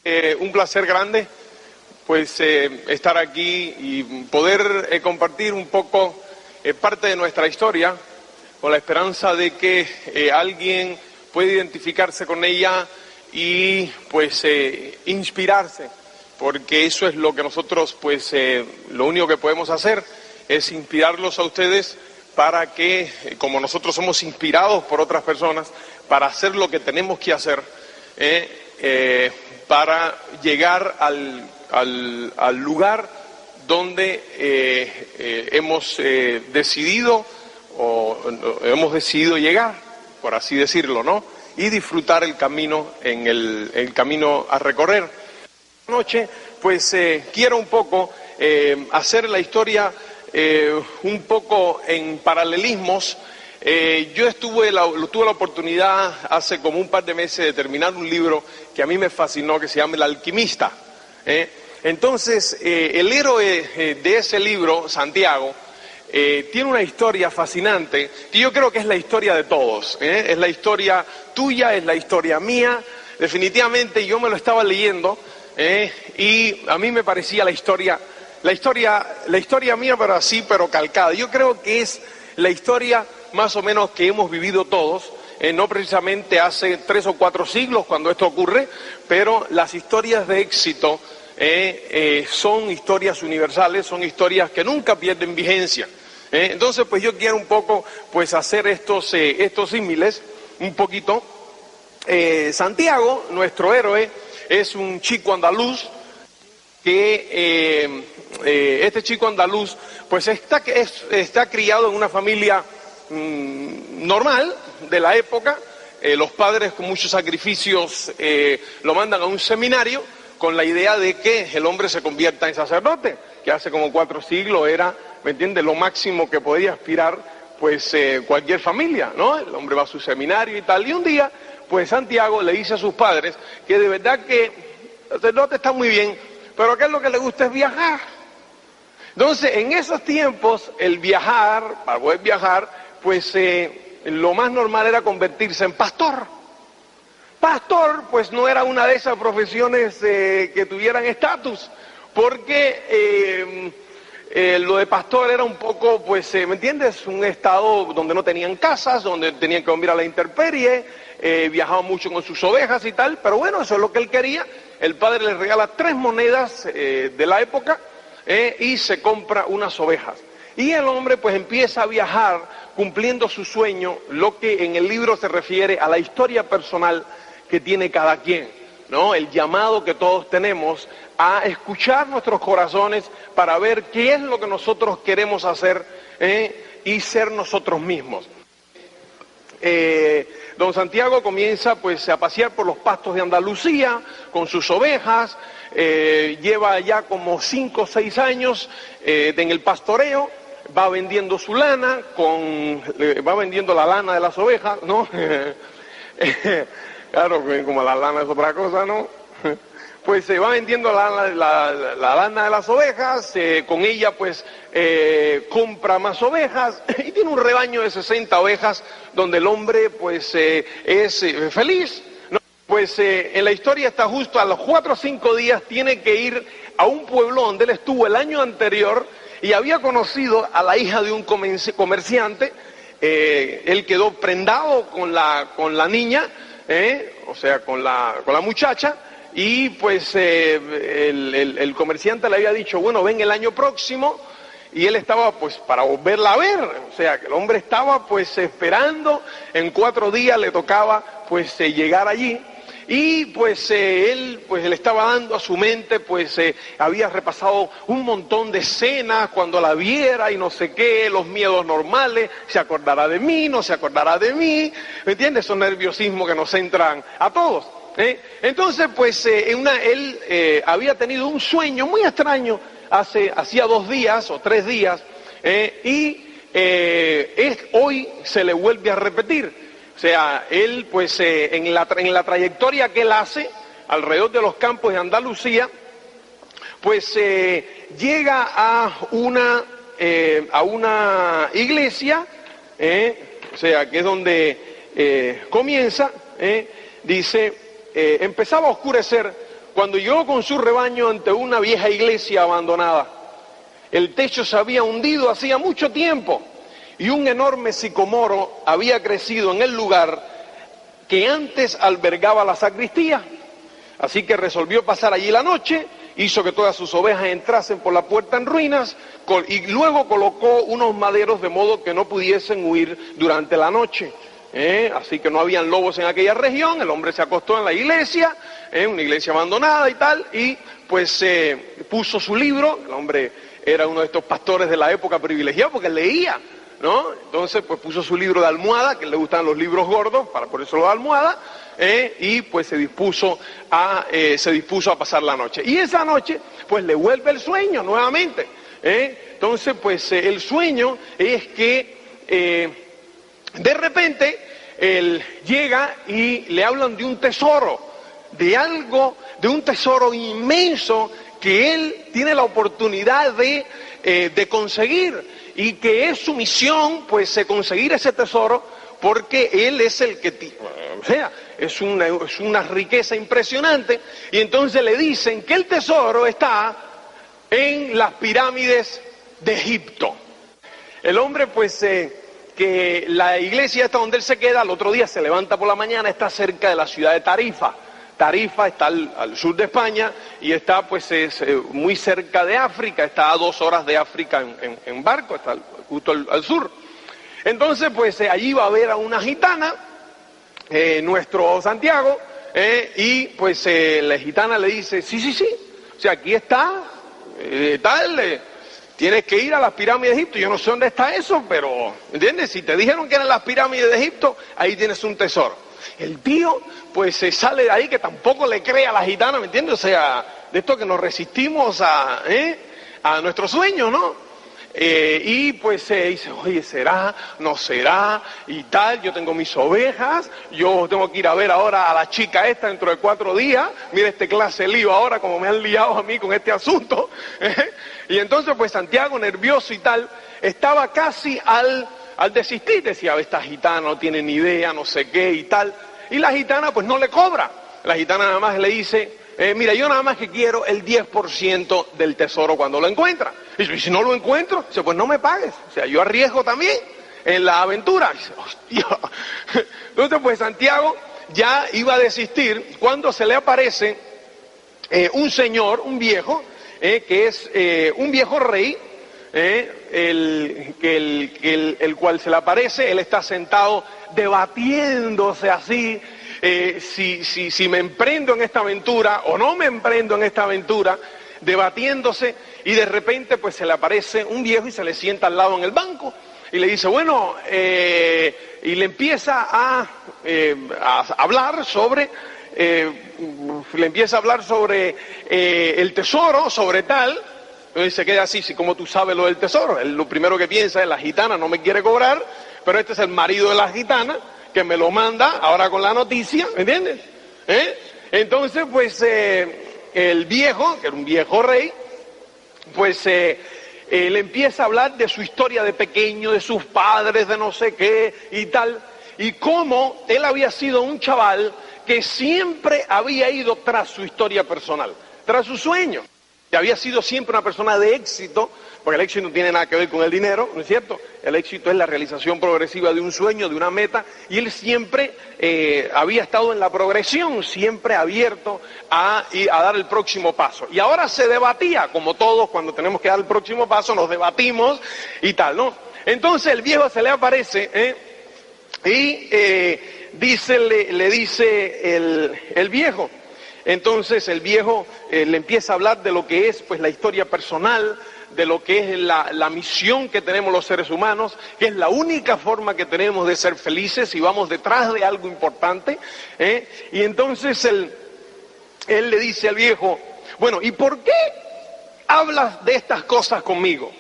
Un placer grande pues estar aquí y poder compartir un poco parte de nuestra historia, con la esperanza de que alguien pueda identificarse con ella y pues inspirarse, porque eso es lo que nosotros pues lo único que podemos hacer es inspirarlos a ustedes para que, como nosotros somos inspirados por otras personas, para hacer lo que tenemos que hacer, para llegar al lugar donde hemos decidido llegar, por así decirlo, ¿no? Y disfrutar el camino, el camino a recorrer. Esta noche, pues quiero un poco hacer la historia un poco en paralelismos. Yo tuve la oportunidad hace como un par de meses de terminar un libro que a mí me fascinó, que se llama El Alquimista. Entonces, el héroe de ese libro, Santiago, tiene una historia fascinante, que yo creo que es la historia de todos, es la historia tuya, es la historia mía. Definitivamente yo me lo estaba leyendo y a mí me parecía la historia mía, pero calcada. Yo creo que es la historia más o menos que hemos vivido todos, no precisamente hace 3 o 4 siglos cuando esto ocurre, pero las historias de éxito son historias universales, son historias que nunca pierden vigencia. Entonces, pues yo quiero un poco pues hacer estos símiles, un poquito. Santiago, nuestro héroe, es un chico andaluz que este chico andaluz pues está criado en una familia normal de la época. Los padres con muchos sacrificios lo mandan a un seminario con la idea de que el hombre se convierta en sacerdote, que hace como 4 siglos era, ¿me entiendes?, lo máximo que podía aspirar pues cualquier familia, ¿no? El hombre va a su seminario y tal, y un día pues Santiago le dice a sus padres que de verdad que el sacerdote está muy bien, pero que es lo que le gusta es viajar. Entonces, en esos tiempos, el viajar, para poder viajar, pues lo más normal era convertirse en pastor. Pastor, pues no era una de esas profesiones que tuvieran estatus, porque lo de pastor era un poco, pues, ¿me entiendes?, un estado donde no tenían casas, donde tenían que dormir a la intemperie, viajaba mucho con sus ovejas y tal, pero bueno, eso es lo que él quería. El padre le regala 3 monedas de la época y se compra unas ovejas. Y el hombre pues empieza a viajar cumpliendo su sueño, lo que en el libro se refiere a la historia personal que tiene cada quien, ¿no? El llamado que todos tenemos a escuchar nuestros corazones para ver qué es lo que nosotros queremos hacer y ser nosotros mismos. Don Santiago comienza pues a pasear por los pastos de Andalucía con sus ovejas, lleva ya como 5 o 6 años en el pastoreo, va vendiendo su lana, va vendiendo la lana de las ovejas, ¿no? Claro, como la lana es otra cosa, ¿no? Pues se va vendiendo la lana de las ovejas, con ella pues compra más ovejas y tiene un rebaño de 60 ovejas donde el hombre pues es feliz, ¿no? Pues en la historia está justo a los 4 o 5 días tiene que ir a un pueblo donde él estuvo el año anterior y había conocido a la hija de un comerciante. Él quedó prendado con la niña, o sea, con la muchacha. Y pues el comerciante le había dicho, bueno, ven el año próximo, y él estaba pues para volverla a ver, o sea, que el hombre estaba pues esperando, en 4 días le tocaba pues llegar allí, y pues él le estaba dando a su mente, pues había repasado un montón de escenas cuando la viera y no sé qué, los miedos normales, se acordará de mí, no se acordará de mí, ¿me entiendes? Esos nerviosismos que nos entran a todos. Entonces, pues, él había tenido un sueño muy extraño hacía 2 días o 3 días, hoy se le vuelve a repetir. O sea, él, pues, en la trayectoria que él hace alrededor de los campos de Andalucía, pues, llega a una iglesia, o sea, que es donde comienza, dice... empezaba a oscurecer cuando llegó con su rebaño ante una vieja iglesia abandonada. El techo se había hundido hacía mucho tiempo y un enorme sicomoro había crecido en el lugar que antes albergaba la sacristía. Así que resolvió pasar allí la noche, hizo que todas sus ovejas entrasen por la puerta en ruinas y luego colocó unos maderos de modo que no pudiesen huir durante la noche. Así que no habían lobos en aquella región. El hombre se acostó en la iglesia, una iglesia abandonada y tal, y pues puso su libro. El hombre era uno de estos pastores de la época privilegiado porque leía, ¿no? Entonces pues puso su libro de almohada, que le gustan los libros gordos, por eso lo de almohada, y pues se dispuso a pasar la noche. Y esa noche pues le vuelve el sueño nuevamente. Entonces pues el sueño es que de repente él llega y le hablan de un tesoro, de un tesoro inmenso que él tiene la oportunidad de conseguir, y que es su misión pues conseguir ese tesoro, porque él es el que es una riqueza impresionante. Y entonces le dicen que el tesoro está en las pirámides de Egipto. El hombre pues que la iglesia está donde él se queda, al otro día se levanta por la mañana, está cerca de la ciudad de Tarifa. Tarifa está al sur de España y está pues muy cerca de África, está a 2 horas de África en barco, está justo al sur. Entonces pues allí va a ver a una gitana, nuestro Santiago, y pues la gitana le dice, sí, o sea, aquí está, tienes que ir a las pirámides de Egipto. Yo no sé dónde está eso, pero, ¿entiendes? Si te dijeron que eran las pirámides de Egipto, ahí tienes un tesoro. El tío, pues se sale de ahí, que tampoco le cree a la gitana, ¿me entiendes? O sea, de esto que nos resistimos a nuestros sueños, ¿no? Y pues dice, oye, ¿será? ¿No será? Y tal, yo tengo mis ovejas, yo tengo que ir a ver ahora a la chica esta dentro de 4 días, mira este clase lío ahora, como me han liado a mí con este asunto. Y entonces pues Santiago, nervioso y tal, estaba casi al desistir, decía, esta gitana no tiene ni idea, no sé qué y tal, y la gitana pues no le cobra. La gitana nada más le dice, mira, yo nada más que quiero el 10% del tesoro cuando lo encuentra. Y si no lo encuentro, dice, pues no me pagues, o sea, yo arriesgo también en la aventura. Dice, hostia. Entonces pues Santiago ya iba a desistir cuando se le aparece un señor, un viejo, que es un viejo rey, el cual se le aparece. Él está sentado debatiéndose así, si me emprendo en esta aventura o no me emprendo en esta aventura, debatiéndose, y de repente pues se le aparece un viejo y se le sienta al lado en el banco y le dice, bueno, y le empieza a hablar sobre el tesoro, sobre tal. Entonces se queda así, si como tú sabes lo del tesoro. Él lo primero que piensa es, la gitana no me quiere cobrar, pero este es el marido de la gitana que me lo manda ahora con la noticia, ¿me entiendes? Entonces pues el viejo, que era un viejo rey, pues le empieza a hablar de su historia de pequeño, de sus padres, de no sé qué y tal, y cómo él había sido un chaval que siempre había ido tras su historia personal, tras su sueño. Que había sido siempre una persona de éxito, porque el éxito no tiene nada que ver con el dinero, ¿no es cierto? El éxito es la realización progresiva de un sueño, de una meta, y él siempre había estado en la progresión, siempre abierto a dar el próximo paso. Y ahora se debatía, como todos cuando tenemos que dar el próximo paso, nos debatimos y tal, ¿no? Entonces el viejo se le aparece, y le dice el viejo. Entonces el viejo le empieza a hablar de lo que es pues la historia personal, de lo que es la misión que tenemos los seres humanos, que es la única forma que tenemos de ser felices si vamos detrás de algo importante. Y entonces él le dice al viejo, bueno, ¿y por qué hablas de estas cosas conmigo?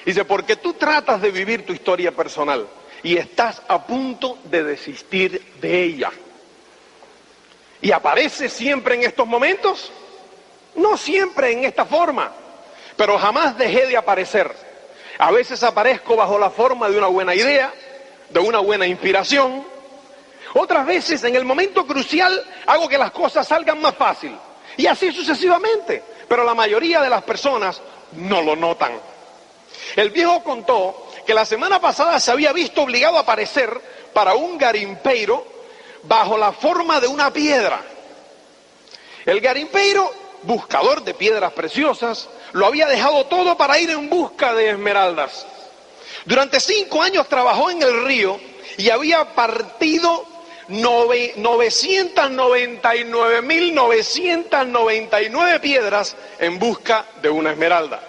Dice, porque tú tratas de vivir tu historia personal y estás a punto de desistir de ella. ¿Y aparece siempre en estos momentos? No siempre en esta forma, pero jamás dejé de aparecer. A veces aparezco bajo la forma de una buena idea, de una buena inspiración. Otras veces, en el momento crucial, hago que las cosas salgan más fácil. Y así sucesivamente. Pero la mayoría de las personas no lo notan. El viejo contó que la semana pasada se había visto obligado a aparecer para un garimpeiro bajo la forma de una piedra. El garimpeiro, buscador de piedras preciosas, lo había dejado todo para ir en busca de esmeraldas. Durante 5 años trabajó en el río y había partido 999.999 piedras en busca de una esmeralda.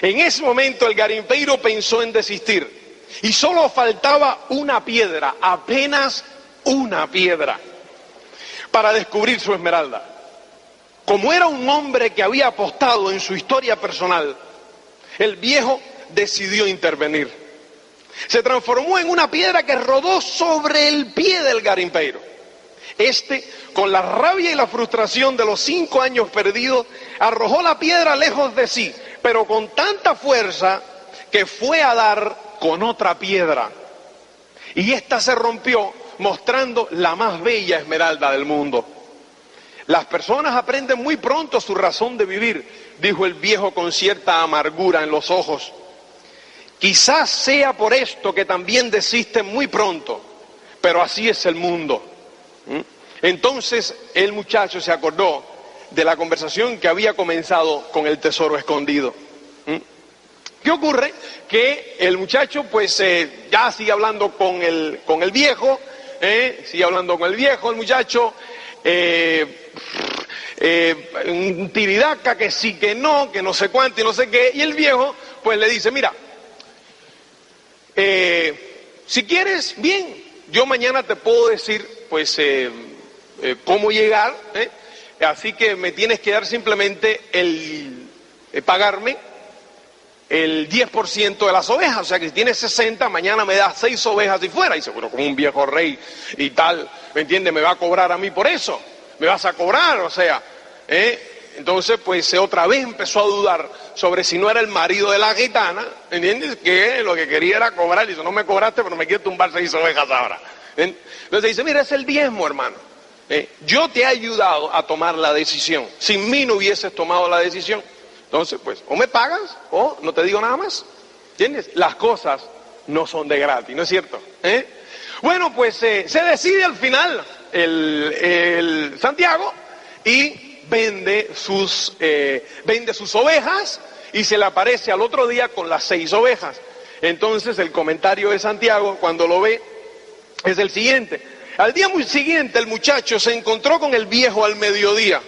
En ese momento el garimpeiro pensó en desistir y solo faltaba una piedra, apenas una piedra, para descubrir su esmeralda. Como era un hombre que había apostado en su historia personal, el viejo decidió intervenir. Se transformó en una piedra que rodó sobre el pie del garimpeiro. Con la rabia y la frustración de los 5 años perdidos, arrojó la piedra lejos de sí, pero con tanta fuerza que fue a dar con otra piedra. Y esta se rompió, mostrando la más bella esmeralda del mundo. Las personas aprenden muy pronto su razón de vivir, dijo el viejo con cierta amargura en los ojos. Quizás sea por esto que también desisten muy pronto, pero así es el mundo. Entonces el muchacho se acordó de la conversación que había comenzado con el tesoro escondido. ¿Qué ocurre? Que el muchacho pues ya sigue hablando con el viejo, sigue hablando con el viejo, el muchacho, un tiridaca, que sí, que no sé cuánto y no sé qué, y el viejo pues le dice, mira, si quieres, bien, yo mañana te puedo decir pues cómo llegar, así que me tienes que dar simplemente pagarme el 10% de las ovejas, o sea que si tienes 60, mañana me das 6 ovejas y fuera. Y dice, bueno, como un viejo rey y tal, ¿me entiendes? Me va a cobrar a mí por eso, me vas a cobrar, o sea, Entonces pues otra vez empezó a dudar sobre si no era el marido de la gitana, ¿entiendes? Que lo que quería era cobrar, y dice, no me cobraste, pero me quiero tumbar 6 ovejas ahora. Entonces dice, mira, es el diezmo, hermano. Yo te he ayudado a tomar la decisión, sin mí no hubieses tomado la decisión. Entonces, pues, o me pagas o no te digo nada más. ¿Entiendes? Las cosas no son de gratis, ¿no es cierto? Bueno, pues se decide al final el Santiago y vende sus ovejas y se le aparece al otro día con las 6 ovejas. Entonces el comentario de Santiago cuando lo ve es el siguiente. Al día siguiente el muchacho se encontró con el viejo al mediodía.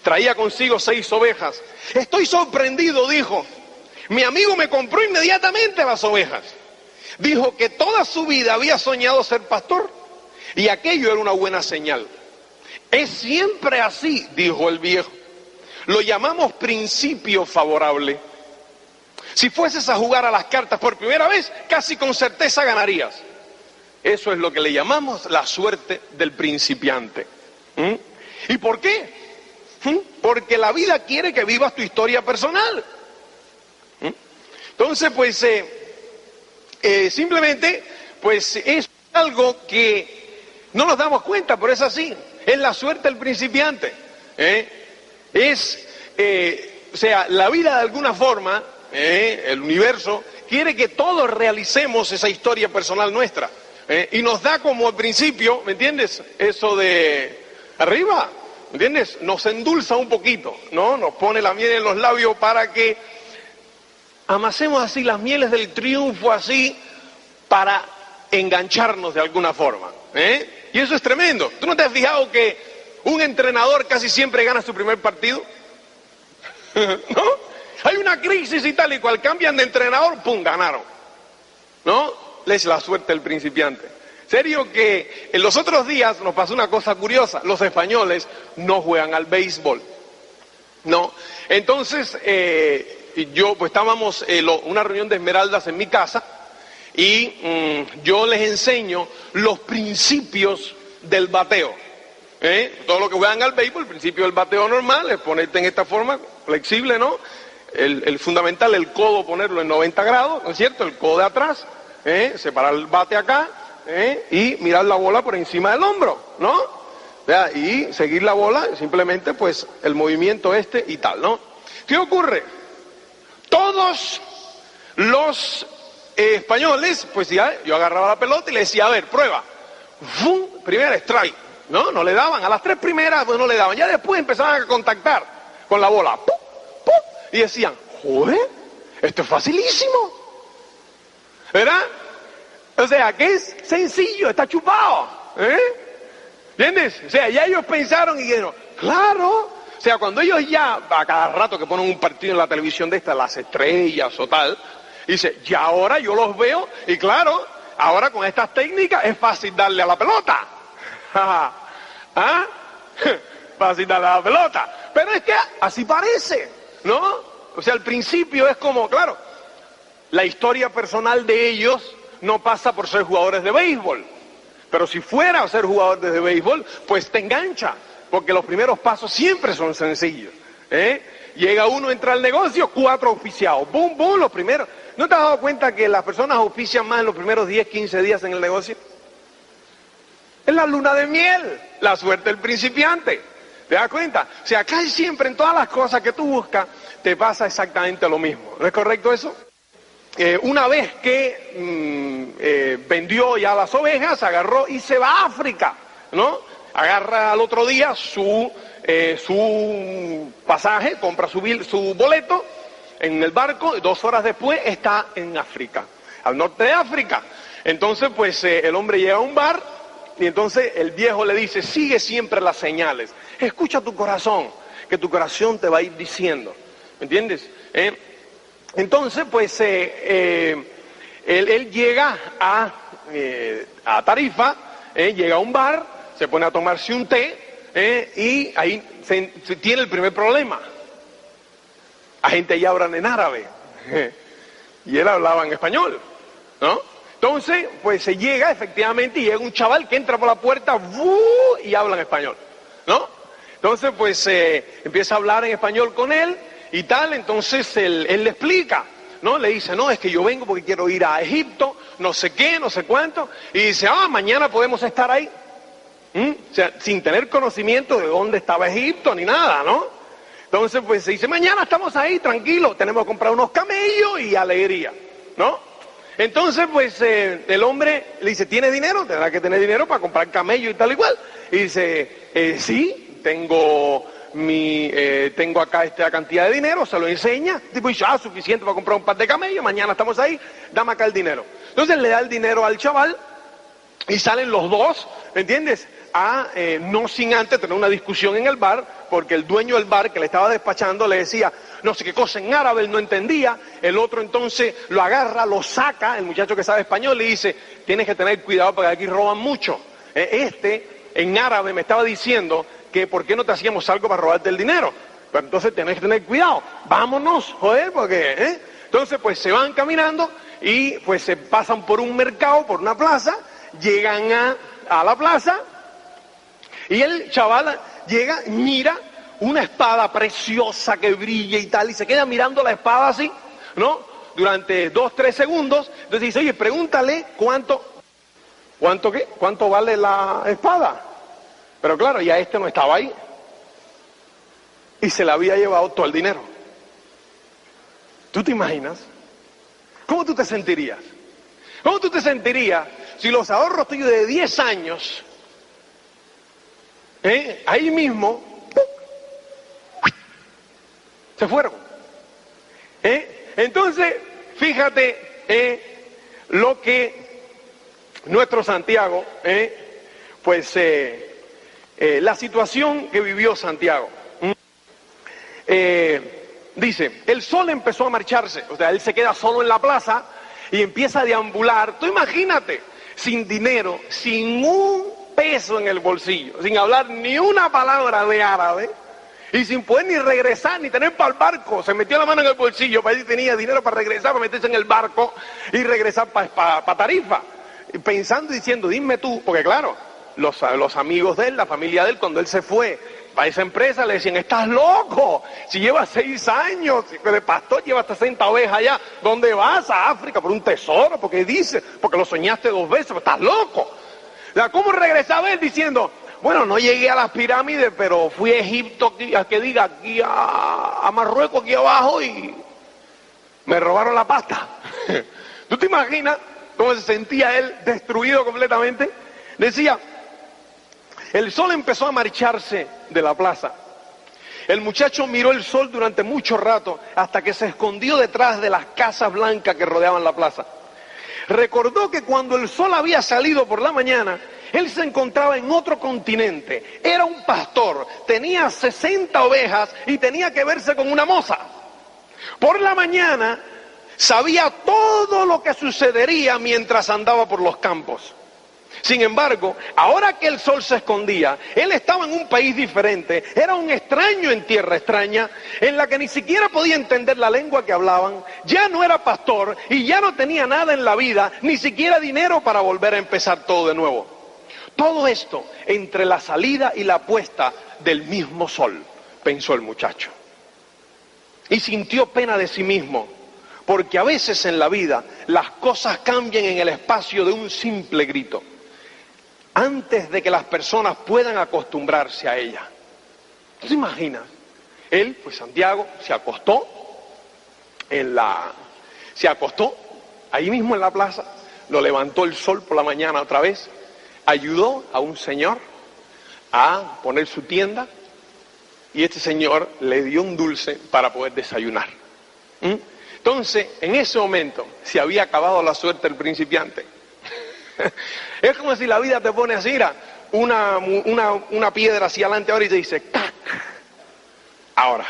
Traía consigo 6 ovejas. Estoy sorprendido, dijo. Mi amigo me compró inmediatamente las ovejas. Dijo que toda su vida había soñado ser pastor y aquello era una buena señal. Es siempre así, dijo el viejo. Lo llamamos principio favorable. Si fueses a jugar a las cartas por primera vez, casi con certeza ganarías. Eso es lo que le llamamos la suerte del principiante. ¿Y por qué? Porque la vida quiere que vivas tu historia personal. Entonces, pues, simplemente, pues, es algo que no nos damos cuenta, pero es así. Es la suerte del principiante. O sea, la vida de alguna forma, el universo, quiere que todos realicemos esa historia personal nuestra. Y nos da como al principio, ¿me entiendes? Eso de arriba. ¿Entiendes? Nos endulza un poquito, ¿no? Nos pone la miel en los labios para que amasemos así las mieles del triunfo, así, para engancharnos de alguna forma. Y eso es tremendo. ¿Tú no te has fijado que un entrenador casi siempre gana su primer partido? ¿No? Hay una crisis y tal y cual, cambian de entrenador, ¡pum!, ganaron. ¿No? Es la suerte del principiante. Serio que en los otros días nos pasó una cosa curiosa. Los españoles no juegan al béisbol, ¿no? Entonces, yo, pues estábamos en una reunión de esmeraldas en mi casa y yo les enseño los principios del bateo. Todo lo que juegan al béisbol, el principio del bateo normal es ponerte en esta forma, flexible, ¿no? El fundamental, el codo, ponerlo en 90 grados, ¿no es cierto? El codo de atrás, separar el bate acá. Y mirar la bola por encima del hombro, ¿no? ¿vea? Y seguir la bola, simplemente pues el movimiento este y tal, ¿no? ¿Qué ocurre? Todos los españoles, pues ya, yo agarraba la pelota y le decía, a ver, prueba. ¡Fum! Primera strike. No le daban. A las 3 primeras, pues no le daban. Ya después empezaban a contactar con la bola. ¡Pum! ¡Pum! Y decían, joder, esto es facilísimo. ¿Verdad? O sea, que es sencillo, está chupado. ¿Entiendes? O sea, ya ellos pensaron y dijeron, claro. O sea, cuando ellos ya, a cada rato que ponen un partido en la televisión de estas, las estrellas o tal, dice, ya ahora yo los veo y claro, ahora con estas técnicas es fácil darle a la pelota. ¿Ah? Fácil darle a la pelota. Pero es que así parece, ¿no? O sea, al principio es como, claro, la historia personal de ellos no pasa por ser jugadores de béisbol. Pero si fuera a ser jugador de béisbol, pues te engancha, porque los primeros pasos siempre son sencillos. Llega uno, entra al negocio, 4 auspiciados. ¡Bum, bum! Los primeros. ¿No te has dado cuenta que las personas auspician más en los primeros 10, 15 días en el negocio? Es la luna de miel, la suerte del principiante. ¿Te das cuenta? O sea, casi siempre en todas las cosas que tú buscas, te pasa exactamente lo mismo. ¿No es correcto eso? Una vez que vendió ya las ovejas, agarró y se va a África, ¿no? Agarra al otro día su pasaje, compra su boleto en el barco, y 2 horas después está en África, al norte de África. Entonces, pues el hombre llega a un bar y entonces el viejo le dice, sigue siempre las señales, escucha tu corazón, que tu corazón te va a ir diciendo, ¿me entiendes? Entonces, pues él llega a Tarifa, llega a un bar, se pone a tomarse un té y ahí se tiene el primer problema. La gente ya hablan en árabe y él hablaba en español, ¿no? Entonces, pues se llega efectivamente y llega un chaval que entra por la puerta y habla en español, ¿no? Entonces, pues empieza a hablar en español con él y tal, entonces él le explica, ¿no? Le dice, no, es que yo vengo porque quiero ir a Egipto, no sé qué, no sé cuánto, y dice, mañana podemos estar ahí. O sea, sin tener conocimiento de dónde estaba Egipto ni nada, ¿no? Entonces, pues se dice, mañana estamos ahí, tranquilo, tenemos que comprar unos camellos y alegría, ¿no? Entonces, pues el hombre le dice, ¿tiene dinero? Tendrá que tener dinero para comprar camello y tal igual. Y dice, sí, tengo acá esta cantidad de dinero, se lo enseña, tipo dice, suficiente para comprar un par de camellos, mañana estamos ahí, dame acá el dinero. Entonces le da el dinero al chaval y salen los dos, ¿me entiendes? No sin antes tener una discusión en el bar, porque el dueño del bar que le estaba despachando le decía no sé qué cosa en árabe, él no entendía, el otro entonces lo agarra, lo saca, el muchacho que sabe español le dice, tienes que tener cuidado porque aquí roban mucho. En árabe me estaba diciendo que por qué no te hacíamos algo para robarte el dinero, pero entonces tenés que tener cuidado, vámonos, joder, porque... Entonces pues se van caminando y pues se pasan por un mercado, por una plaza, llegan a la plaza y el chaval llega, mira una espada preciosa que brilla y tal, y se queda mirando la espada así, ¿no? Durante 2, 3 segundos, entonces dice, oye, pregúntale cuánto vale la espada. Pero claro, ya no estaba ahí. Y se le había llevado todo el dinero. ¿Tú te imaginas? ¿Cómo tú te sentirías? ¿Cómo tú te sentirías si los ahorros tuyos de 10 años, ahí mismo, se fueron? Entonces, fíjate lo que nuestro Santiago, la situación que vivió Santiago. Dice, el sol empezó a marcharse, o sea, él se queda solo en la plaza y empieza a deambular. Tú imagínate, sin dinero, sin un peso en el bolsillo, sin hablar ni una palabra de árabe y sin poder ni regresar, ni tener para el barco. Se metió la mano en el bolsillo para ver si tenía dinero para regresar, para meterse en el barco y regresar para Tarifa. Pensando y diciendo, dime tú, porque claro, los amigos de él, la familia de él, cuando él se fue para esa empresa le decían, estás loco, si llevas 6 años de pastor, llevas 60 ovejas allá, ¿dónde vas? A África por un tesoro, porque dice, porque lo soñaste 2 veces, pero estás loco. ¿Cómo regresaba él diciendo, bueno, no llegué a las pirámides, pero fui a Egipto, aquí a Marruecos, aquí abajo, y me robaron la pasta. ¿Tú te imaginas cómo se sentía él destruido completamente? Decía, el sol empezó a marcharse de la plaza. El muchacho miró el sol durante mucho rato hasta que se escondió detrás de las casas blancas que rodeaban la plaza. Recordó que cuando el sol había salido por la mañana, él se encontraba en otro continente. Era un pastor, tenía 60 ovejas y tenía que verse con una moza. Por la mañana sabía todo lo que sucedería mientras andaba por los campos. Sin embargo, ahora que el sol se escondía, él estaba en un país diferente, era un extraño en tierra extraña, en la que ni siquiera podía entender la lengua que hablaban, ya no era pastor y ya no tenía nada en la vida, ni siquiera dinero para volver a empezar todo de nuevo. Todo esto entre la salida y la puesta del mismo sol, pensó el muchacho. Y sintió pena de sí mismo, porque a veces en la vida las cosas cambian en el espacio de un simple grito, antes de que las personas puedan acostumbrarse a ella. ¿Tú te imaginas? Él, pues Santiago, se acostó ahí mismo en la plaza, lo levantó el sol por la mañana otra vez, ayudó a un señor a poner su tienda y este señor le dio un dulce para poder desayunar. Entonces, en ese momento se había acabado la suerte del principiante. Es como si la vida te pone así, mira, una piedra hacia adelante ahora y te dice, ¡tac! Ahora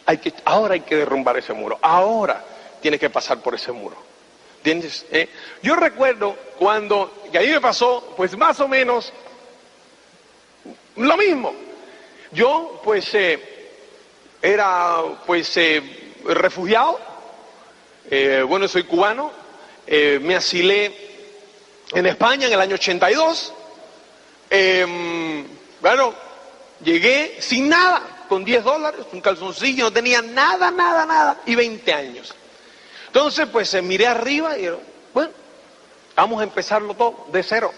hay que derrumbar ese muro, ahora tienes que pasar por ese muro. ¿Entiendes? Yo recuerdo cuando, y ahí me pasó, pues más o menos lo mismo. Yo, pues, era, pues, refugiado, bueno, soy cubano, me asilé en España en el año 82, bueno, llegué sin nada, con $10, un calzoncillo, no tenía nada, y 20 años. Entonces, pues miré arriba y, bueno, vamos a empezarlo todo de cero.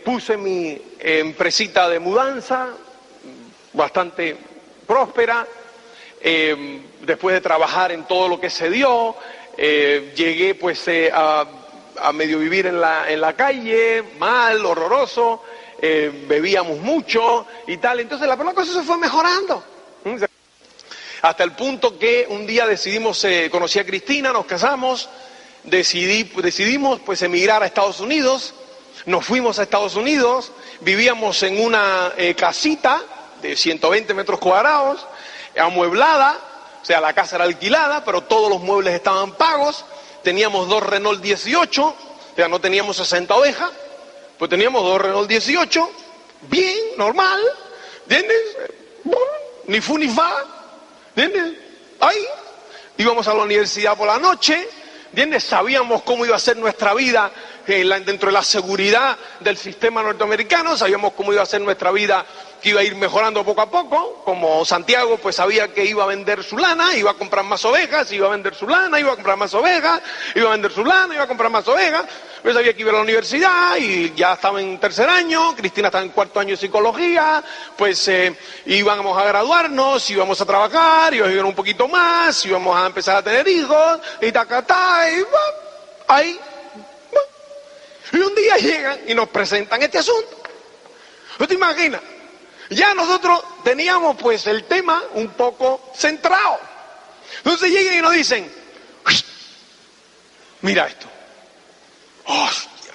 Puse mi empresita de mudanza, bastante próspera, después de trabajar en todo lo que se dio, llegué pues a medio vivir en la calle, mal, horroroso, bebíamos mucho y tal, entonces la cosa se fue mejorando. Hasta el punto que un día decidimos, conocí a Cristina, nos casamos, decidimos pues emigrar a Estados Unidos, nos fuimos a Estados Unidos, vivíamos en una casita de 120 metros cuadrados, amueblada, o sea, la casa era alquilada, pero todos los muebles estaban pagos, teníamos 2 Renault 18, o sea, no teníamos 60 ovejas, pues teníamos 2 Renault 18, bien, normal, ¿entiendes? Ni fu ni fa, ¿entiendes? Ahí, íbamos a la universidad por la noche, ¿entiendes? Sabíamos cómo iba a ser nuestra vida dentro de la seguridad del sistema norteamericano, sabíamos cómo iba a ser nuestra vida, que iba a ir mejorando poco a poco, como Santiago pues sabía que iba a vender su lana, iba a comprar más ovejas, iba a vender su lana, iba a comprar más ovejas, iba a vender su lana, iba a comprar más ovejas. Yo sabía que iba a la universidad y ya estaba en 3er año, Cristina estaba en 4º año de psicología, pues íbamos a graduarnos, íbamos a trabajar, íbamos a vivir un poquito más, íbamos a empezar a tener hijos, y tacatá, y ahí. Y un día llegan y nos presentan este asunto. ¿No te imaginas? Ya nosotros teníamos pues el tema un poco centrado. Entonces llegan y nos dicen, mira esto. Hostia.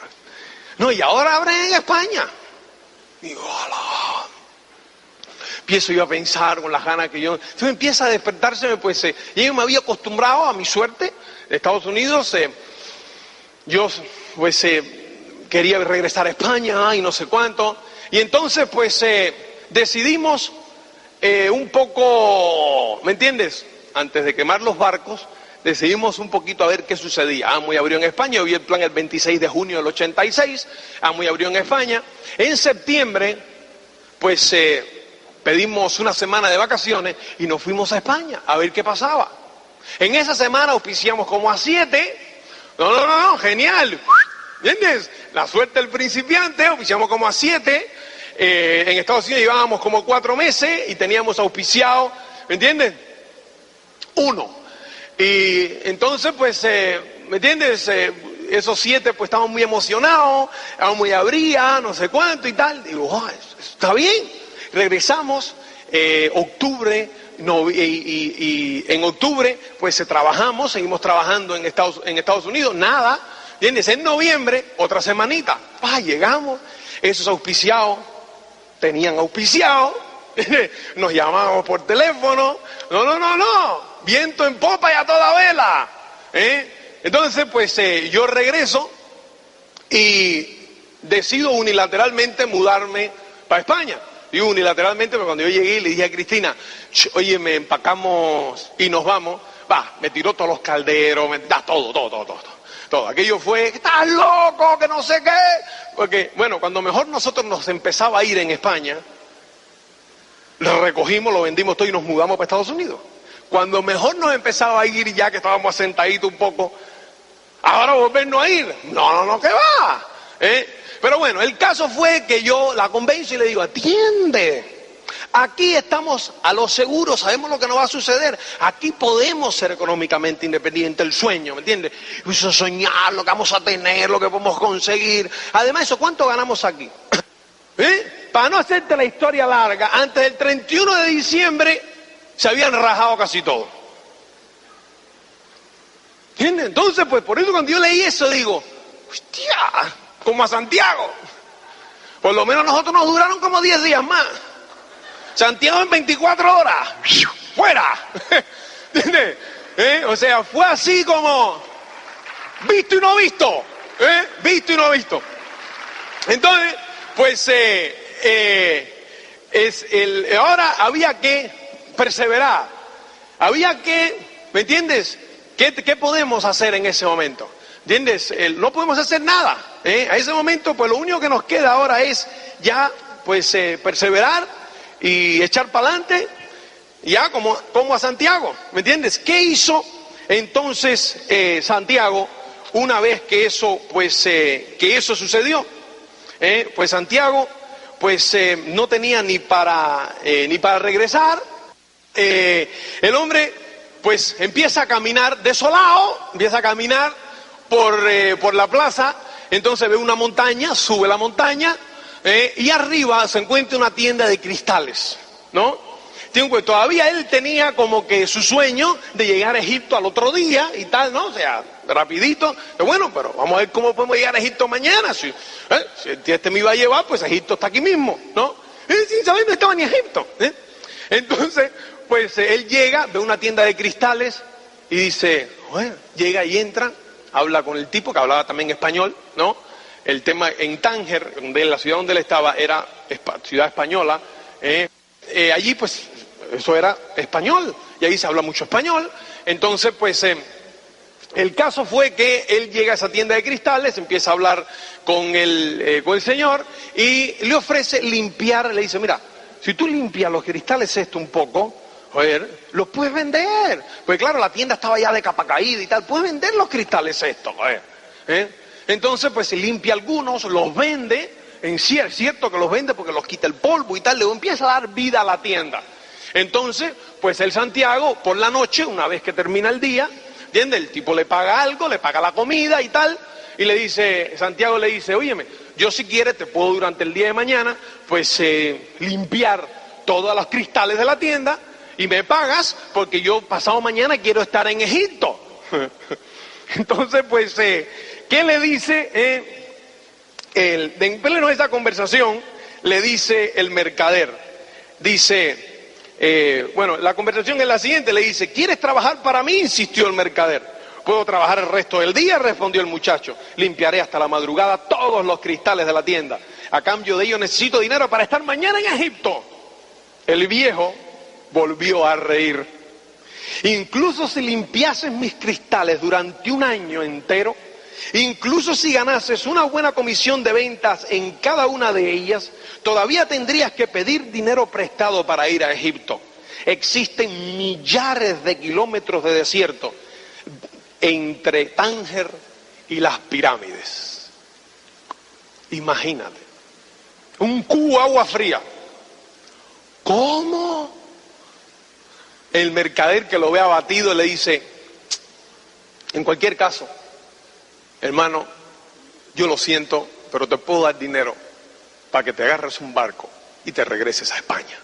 No, y ahora abren en España. Digo, hola. Empiezo yo a pensar con las ganas que yo... Entonces empieza a despertarse, pues yo me había acostumbrado a mi suerte de Estados Unidos. Yo pues quería regresar a España y no sé cuánto. Y entonces pues... decidimos un poco, ¿me entiendes? Antes de quemar los barcos, decidimos un poquito a ver qué sucedía. Amway abrió en España, yo vi el plan el 26 de junio del 86, Amway abrió en España. En septiembre, pues pedimos una semana de vacaciones y nos fuimos a España a ver qué pasaba. En esa semana auspiciamos como a 7, no, genial. ¿entiendes? La suerte del principiante, auspiciamos como a 7, en Estados Unidos llevábamos como 4 meses y teníamos auspiciado, ¿me entiendes? 1. Y entonces, pues, ¿me entiendes? Esos 7, pues, estaban muy emocionados, estaban muy abría, no sé cuánto y tal. Digo, oh, está bien. Regresamos, octubre, y en octubre, pues, seguimos trabajando en Estados Unidos, nada. ¿Entiendes? En noviembre, otra semanita, llegamos, esos auspiciados, tenían auspiciado, nos llamábamos por teléfono, no, viento en popa y a toda vela, Entonces, pues yo regreso y decido unilateralmente mudarme para España. Digo unilateralmente, pero cuando yo llegué le dije a Cristina, oye, me empacamos y nos vamos, me tiró todos los calderos, todo. Aquello fue, estás loco, que no sé qué. Porque, bueno, cuando mejor nosotros nos empezaba a ir en España, lo recogimos, lo vendimos todo y nos mudamos para Estados Unidos. Cuando mejor nos empezaba a ir, ya que estábamos asentaditos un poco, ahora volvernos a ir. No, ¿qué va? Pero bueno, el caso fue que yo la convenzo y le digo, atiende. Aquí estamos a lo seguro, sabemos lo que nos va a suceder. Aquí podemos ser económicamente independientes, el sueño, ¿me entiendes? Eso, soñar lo que vamos a tener, lo que podemos conseguir. Además, eso, ¿cuánto ganamos aquí? Para no hacerte la historia larga, antes del 31 de diciembre se habían rajado casi todo. ¿Entiendes? Entonces, pues por eso cuando yo leí eso digo, hostia, como a Santiago. Por lo menos nosotros nos duraron como 10 días más. Santiago en 24 horas, fuera. ¿Entiendes? O sea, fue así como visto y no visto. Visto y no visto. Entonces, pues ahora había que perseverar. Había que, ¿me entiendes? ¿Qué podemos hacer en ese momento? ¿Entiendes? No podemos hacer nada. A ese momento, pues lo único que nos queda ahora es ya, pues, perseverar y echar para adelante, ya como a Santiago, ¿me entiendes? ¿Qué hizo entonces Santiago una vez que eso, pues, que eso sucedió? Pues Santiago, pues, no tenía ni para regresar. El hombre, pues, empieza a caminar desolado, empieza a caminar por la plaza, entonces ve una montaña, sube la montaña, y arriba se encuentra una tienda de cristales, ¿no? Pues todavía él tenía como que su sueño de llegar a Egipto al otro día y tal, ¿no? O sea, rapidito. Bueno, pero vamos a ver cómo podemos llegar a Egipto mañana. Si este me iba a llevar, pues Egipto está aquí mismo, ¿no? Sin saber, no estaba ni Egipto. Entonces, pues él llega, ve una tienda de cristales y dice, bueno, llega y entra, habla con el tipo que hablaba también español, ¿no? El tema en Tánger, la ciudad donde él estaba, era ciudad española. Allí, pues, eso era español, y ahí se habla mucho español. Entonces, pues, el caso fue que él llega a esa tienda de cristales, empieza a hablar con el señor, y le ofrece limpiar, le dice, mira, si tú limpias los cristales esto un poco, joder, los puedes vender. Pues claro, la tienda estaba ya de capa caída y tal, puedes vender los cristales estos, joder. Entonces, pues se limpia algunos, los vende, es cierto que los vende porque los quita el polvo y tal, luego empieza a dar vida a la tienda. Entonces, pues el Santiago, por la noche, una vez que termina el día, ¿entiendes? El tipo le paga algo, le paga la comida y tal, y le dice, Santiago le dice, óyeme, yo si quieres te puedo durante el día de mañana, pues limpiar todos los cristales de la tienda y me pagas porque yo pasado mañana quiero estar en Egipto. Entonces, pues, ¿qué le dice? En pleno de esa conversación, le dice el mercader, dice, bueno, la conversación es la siguiente, le dice, ¿quieres trabajar para mí? Insistió el mercader. ¿Puedo trabajar el resto del día? Respondió el muchacho. Limpiaré hasta la madrugada todos los cristales de la tienda. A cambio de ello necesito dinero para estar mañana en Egipto. El viejo volvió a reír. Incluso si limpiases mis cristales durante un año entero, incluso si ganases una buena comisión de ventas en cada una de ellas, todavía tendrías que pedir dinero prestado para ir a Egipto. Existen millares de kilómetros de desierto entre Tánger y las pirámides. Imagínate, un cubo de agua fría. ¿Cómo? El mercader que lo ve abatido le dice, en cualquier caso, hermano, yo lo siento, pero te puedo dar dinero para que te agarres un barco y te regreses a España.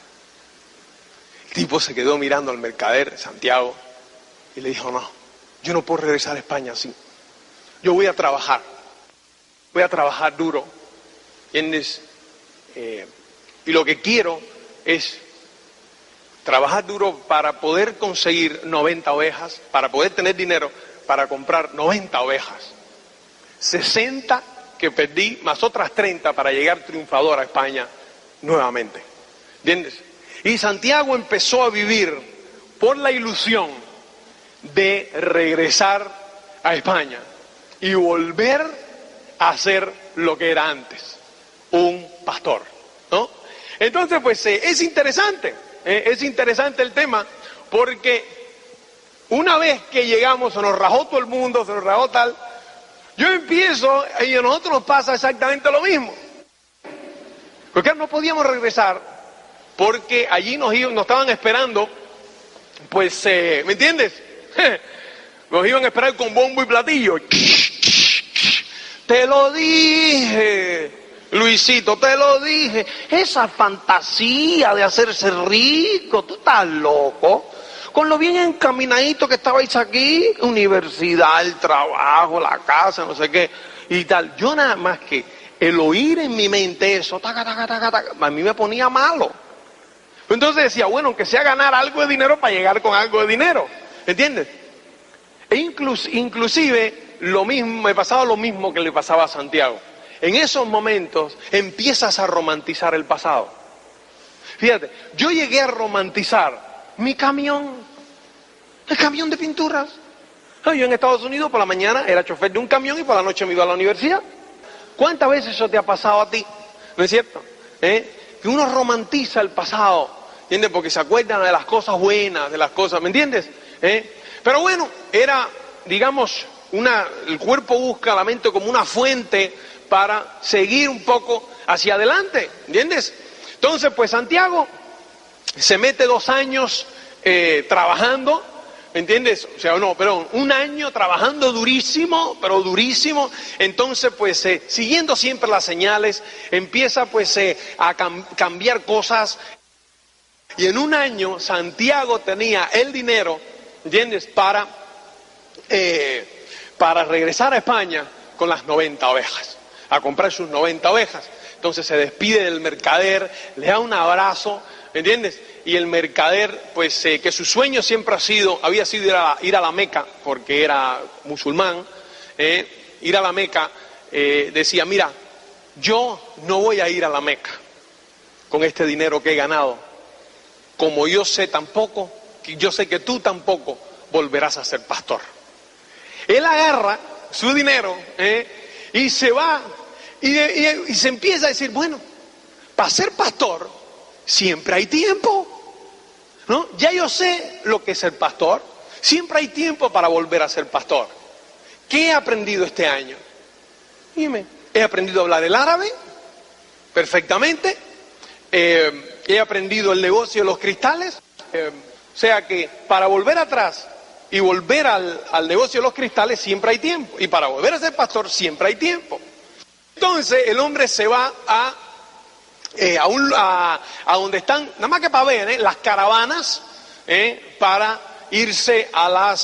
El tipo se quedó mirando al mercader, Santiago, y le dijo, no, yo no puedo regresar a España así. Yo voy a trabajar duro, ¿entiendes? Y lo que quiero es trabajar duro para poder conseguir 90 ovejas, para poder tener dinero para comprar 90 ovejas. 60 que perdí, más otras 30 para llegar triunfador a España nuevamente. ¿Entiendes? Y Santiago empezó a vivir por la ilusión de regresar a España y volver a ser lo que era antes, un pastor, ¿no? Entonces, pues es interesante el tema, porque una vez que llegamos, se nos rajó todo el mundo, se nos rajó tal, yo empiezo, y a nosotros nos pasa exactamente lo mismo. Porque no podíamos regresar, porque allí nos estaban esperando, pues, ¿me entiendes? Nos iban a esperar con bombo y platillo. Te lo dije, Luisito, te lo dije. Esa fantasía de hacerse rico, tú estás loco. Con lo bien encaminadito que estabais aquí, universidad, el trabajo, la casa, no sé qué, y tal. Yo nada más que el oír en mi mente eso, taca, taca, taca, taca, a mí me ponía malo. Entonces decía, bueno, aunque sea ganar algo de dinero para llegar con algo de dinero, ¿entiendes? E inclusive lo mismo, me pasaba lo mismo que le pasaba a Santiago. En esos momentos empiezas a romantizar el pasado. Fíjate, yo llegué a romantizar mi camión, el camión de pinturas. Yo en Estados Unidos por la mañana era chofer de un camión y por la noche me iba a la universidad. ¿Cuántas veces eso te ha pasado a ti? ¿No es cierto? Que uno romantiza el pasado, ¿entiendes? Porque se acuerdan de las cosas buenas, de las cosas, ¿me entiendes? Pero bueno, era, digamos, el cuerpo busca la mente como una fuente para seguir un poco hacia adelante, ¿entiendes? Entonces, pues Santiago se mete 2 años trabajando, ¿me entiendes? O sea, no, perdón, 1 año trabajando durísimo, pero durísimo. Entonces, pues, siguiendo siempre las señales, empieza, pues, a cambiar cosas. Y en 1 año, Santiago tenía el dinero, ¿entiendes? Para regresar a España con las 90 ovejas, a comprar sus 90 ovejas. Entonces se despide del mercader, le da un abrazo, ¿me entiendes? Y el mercader, pues, que su sueño siempre había sido ir a la Meca, porque era musulmán, ir a la Meca, decía, mira, yo no voy a ir a la Meca con este dinero que he ganado, como yo sé que tú tampoco volverás a ser pastor. Él agarra su dinero y se va y se empieza a decir, bueno, para ser pastor siempre hay tiempo, ¿no? Ya yo sé lo que es ser pastor, siempre hay tiempo para volver a ser pastor. ¿Qué he aprendido este año? Dime, he aprendido a hablar el árabe perfectamente, he aprendido el negocio de los cristales, o sea que para volver atrás y volver al negocio de los cristales siempre hay tiempo, y para volver a ser pastor siempre hay tiempo. Entonces el hombre se va a donde están, nada más que para ver, las caravanas, para irse a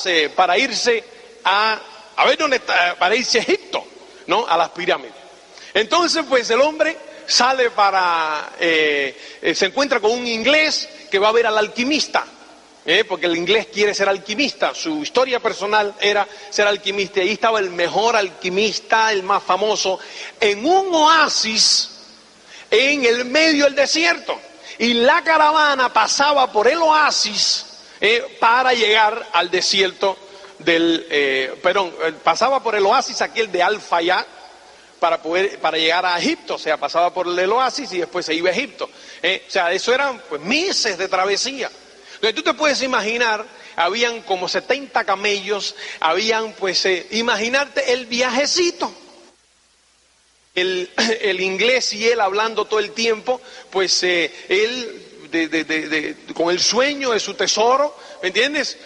ver dónde está, para irse a Egipto, ¿no? A las pirámides. Entonces, pues el hombre sale se encuentra con un inglés que va a ver al alquimista, porque el inglés quiere ser alquimista, su historia personal era ser alquimista, y ahí estaba el mejor alquimista, el más famoso, en un oasis en el medio del desierto, y la caravana pasaba por el oasis para llegar al desierto pasaba por el oasis aquel de Al-Fayad para llegar a Egipto, o sea, pasaba por el oasis y después se iba a Egipto. O sea, eso eran pues meses de travesía. Entonces tú te puedes imaginar, habían como 70 camellos, habían pues, imaginarte el viajecito. el inglés y él hablando todo el tiempo, pues él con el sueño de su tesoro, ¿me entiendes?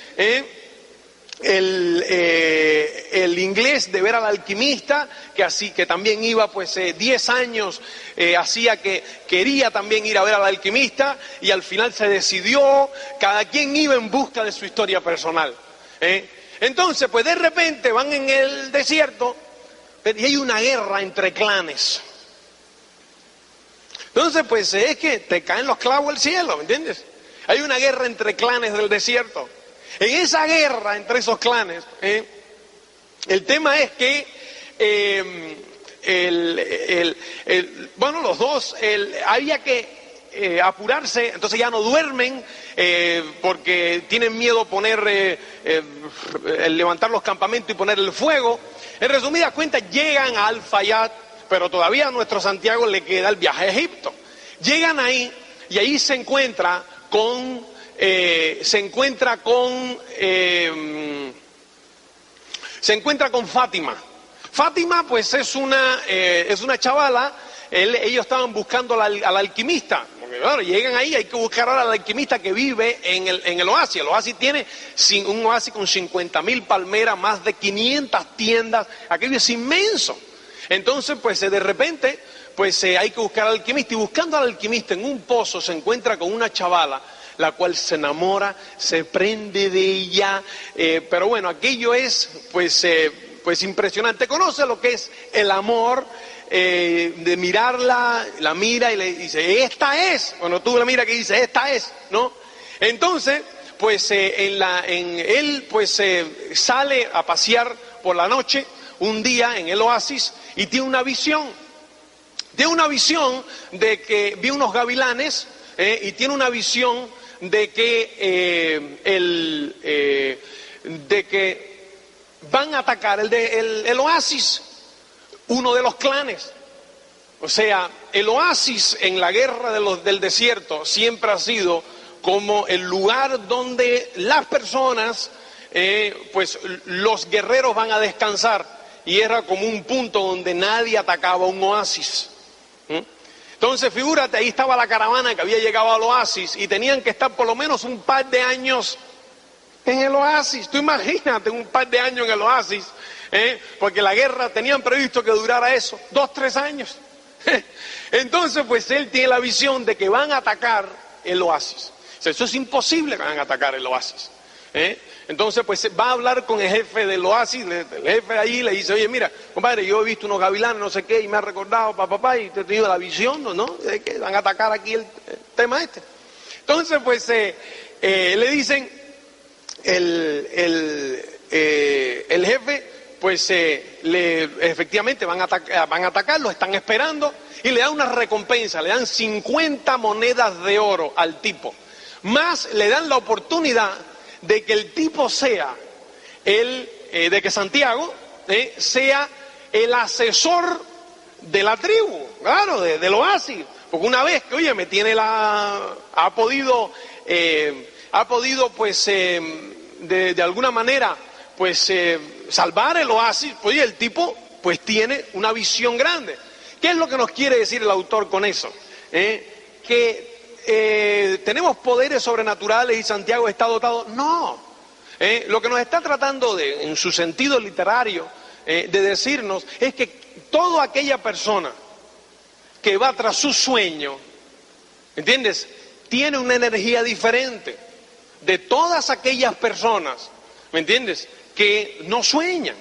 El inglés de ver al alquimista, que también iba pues 10 años, hacía que quería también ir a ver al alquimista y al final se decidió, cada quien iba en busca de su historia personal. Entonces pues de repente van en el desierto y hay una guerra entre clanes. Entonces pues es que te caen los clavos del cielo, ¿me entiendes? Hay una guerra entre clanes del desierto. En esa guerra entre esos clanes, el tema es que los dos, había que apurarse, entonces ya no duermen porque tienen miedo poner, levantar los campamentos y poner el fuego. En resumidas cuentas, llegan a Al-Fayad, pero todavía a nuestro Santiago le queda el viaje a Egipto. Llegan ahí y ahí se encuentra con Fátima. Fátima pues es una chavala. Ellos estaban buscando al alquimista, porque claro, llegan ahí, hay que buscar ahora al alquimista que vive en el oasis. El oasis tiene un oasis con 50.000 palmeras, más de 500 tiendas, aquello es inmenso. Entonces pues de repente pues hay que buscar al alquimista, y buscando al alquimista en un pozo se encuentra con una chavala, la cual se enamora, se prende de ella, pero bueno, aquello es pues impresionante. Conoce lo que es el amor, de mirarla, la mira y le dice, esta es, cuando tú la miras que dice, esta es, ¿no? Entonces, pues él pues sale a pasear por la noche, un día en el oasis, y tiene una visión de que vi unos gavilanes, y tiene una visión de que van a atacar el oasis, uno de los clanes. O sea, el oasis en la guerra del desierto siempre ha sido como el lugar donde las personas, pues los guerreros van a descansar, y era como un punto donde nadie atacaba un oasis. Entonces figúrate, ahí estaba la caravana que había llegado al oasis y tenían que estar por lo menos un par de años en el oasis. Tú imagínate un par de años en el oasis, porque la guerra tenían previsto que durara eso, 2-3 años. Entonces pues él tiene la visión de que van a atacar el oasis. O sea, eso es imposible que van a atacar el oasis. Entonces pues va a hablar con el jefe del oasis, el jefe de allí le dice, oye mira, compadre, yo he visto unos gavilanes, no sé qué, y me ha recordado papá, y te he tenido la visión, ¿no? De que van a atacar aquí el tema este. Entonces pues le dicen, el jefe, pues efectivamente van a atacarlo, están esperando, y le dan una recompensa, le dan 50 monedas de oro al tipo, más le dan la oportunidad de que el tipo sea de que Santiago sea el asesor de la tribu, claro, del oasis, porque una vez que, oye, ha podido pues de alguna manera pues salvar el oasis, pues el tipo pues tiene una visión grande. ¿Qué es lo que nos quiere decir el autor con eso? Que tenemos poderes sobrenaturales y Santiago está dotado. No, lo que nos está tratando en su sentido literario, de decirnos es que toda aquella persona que va tras su sueño, ¿entiendes?, tiene una energía diferente de todas aquellas personas, ¿me entiendes?, que no sueñan.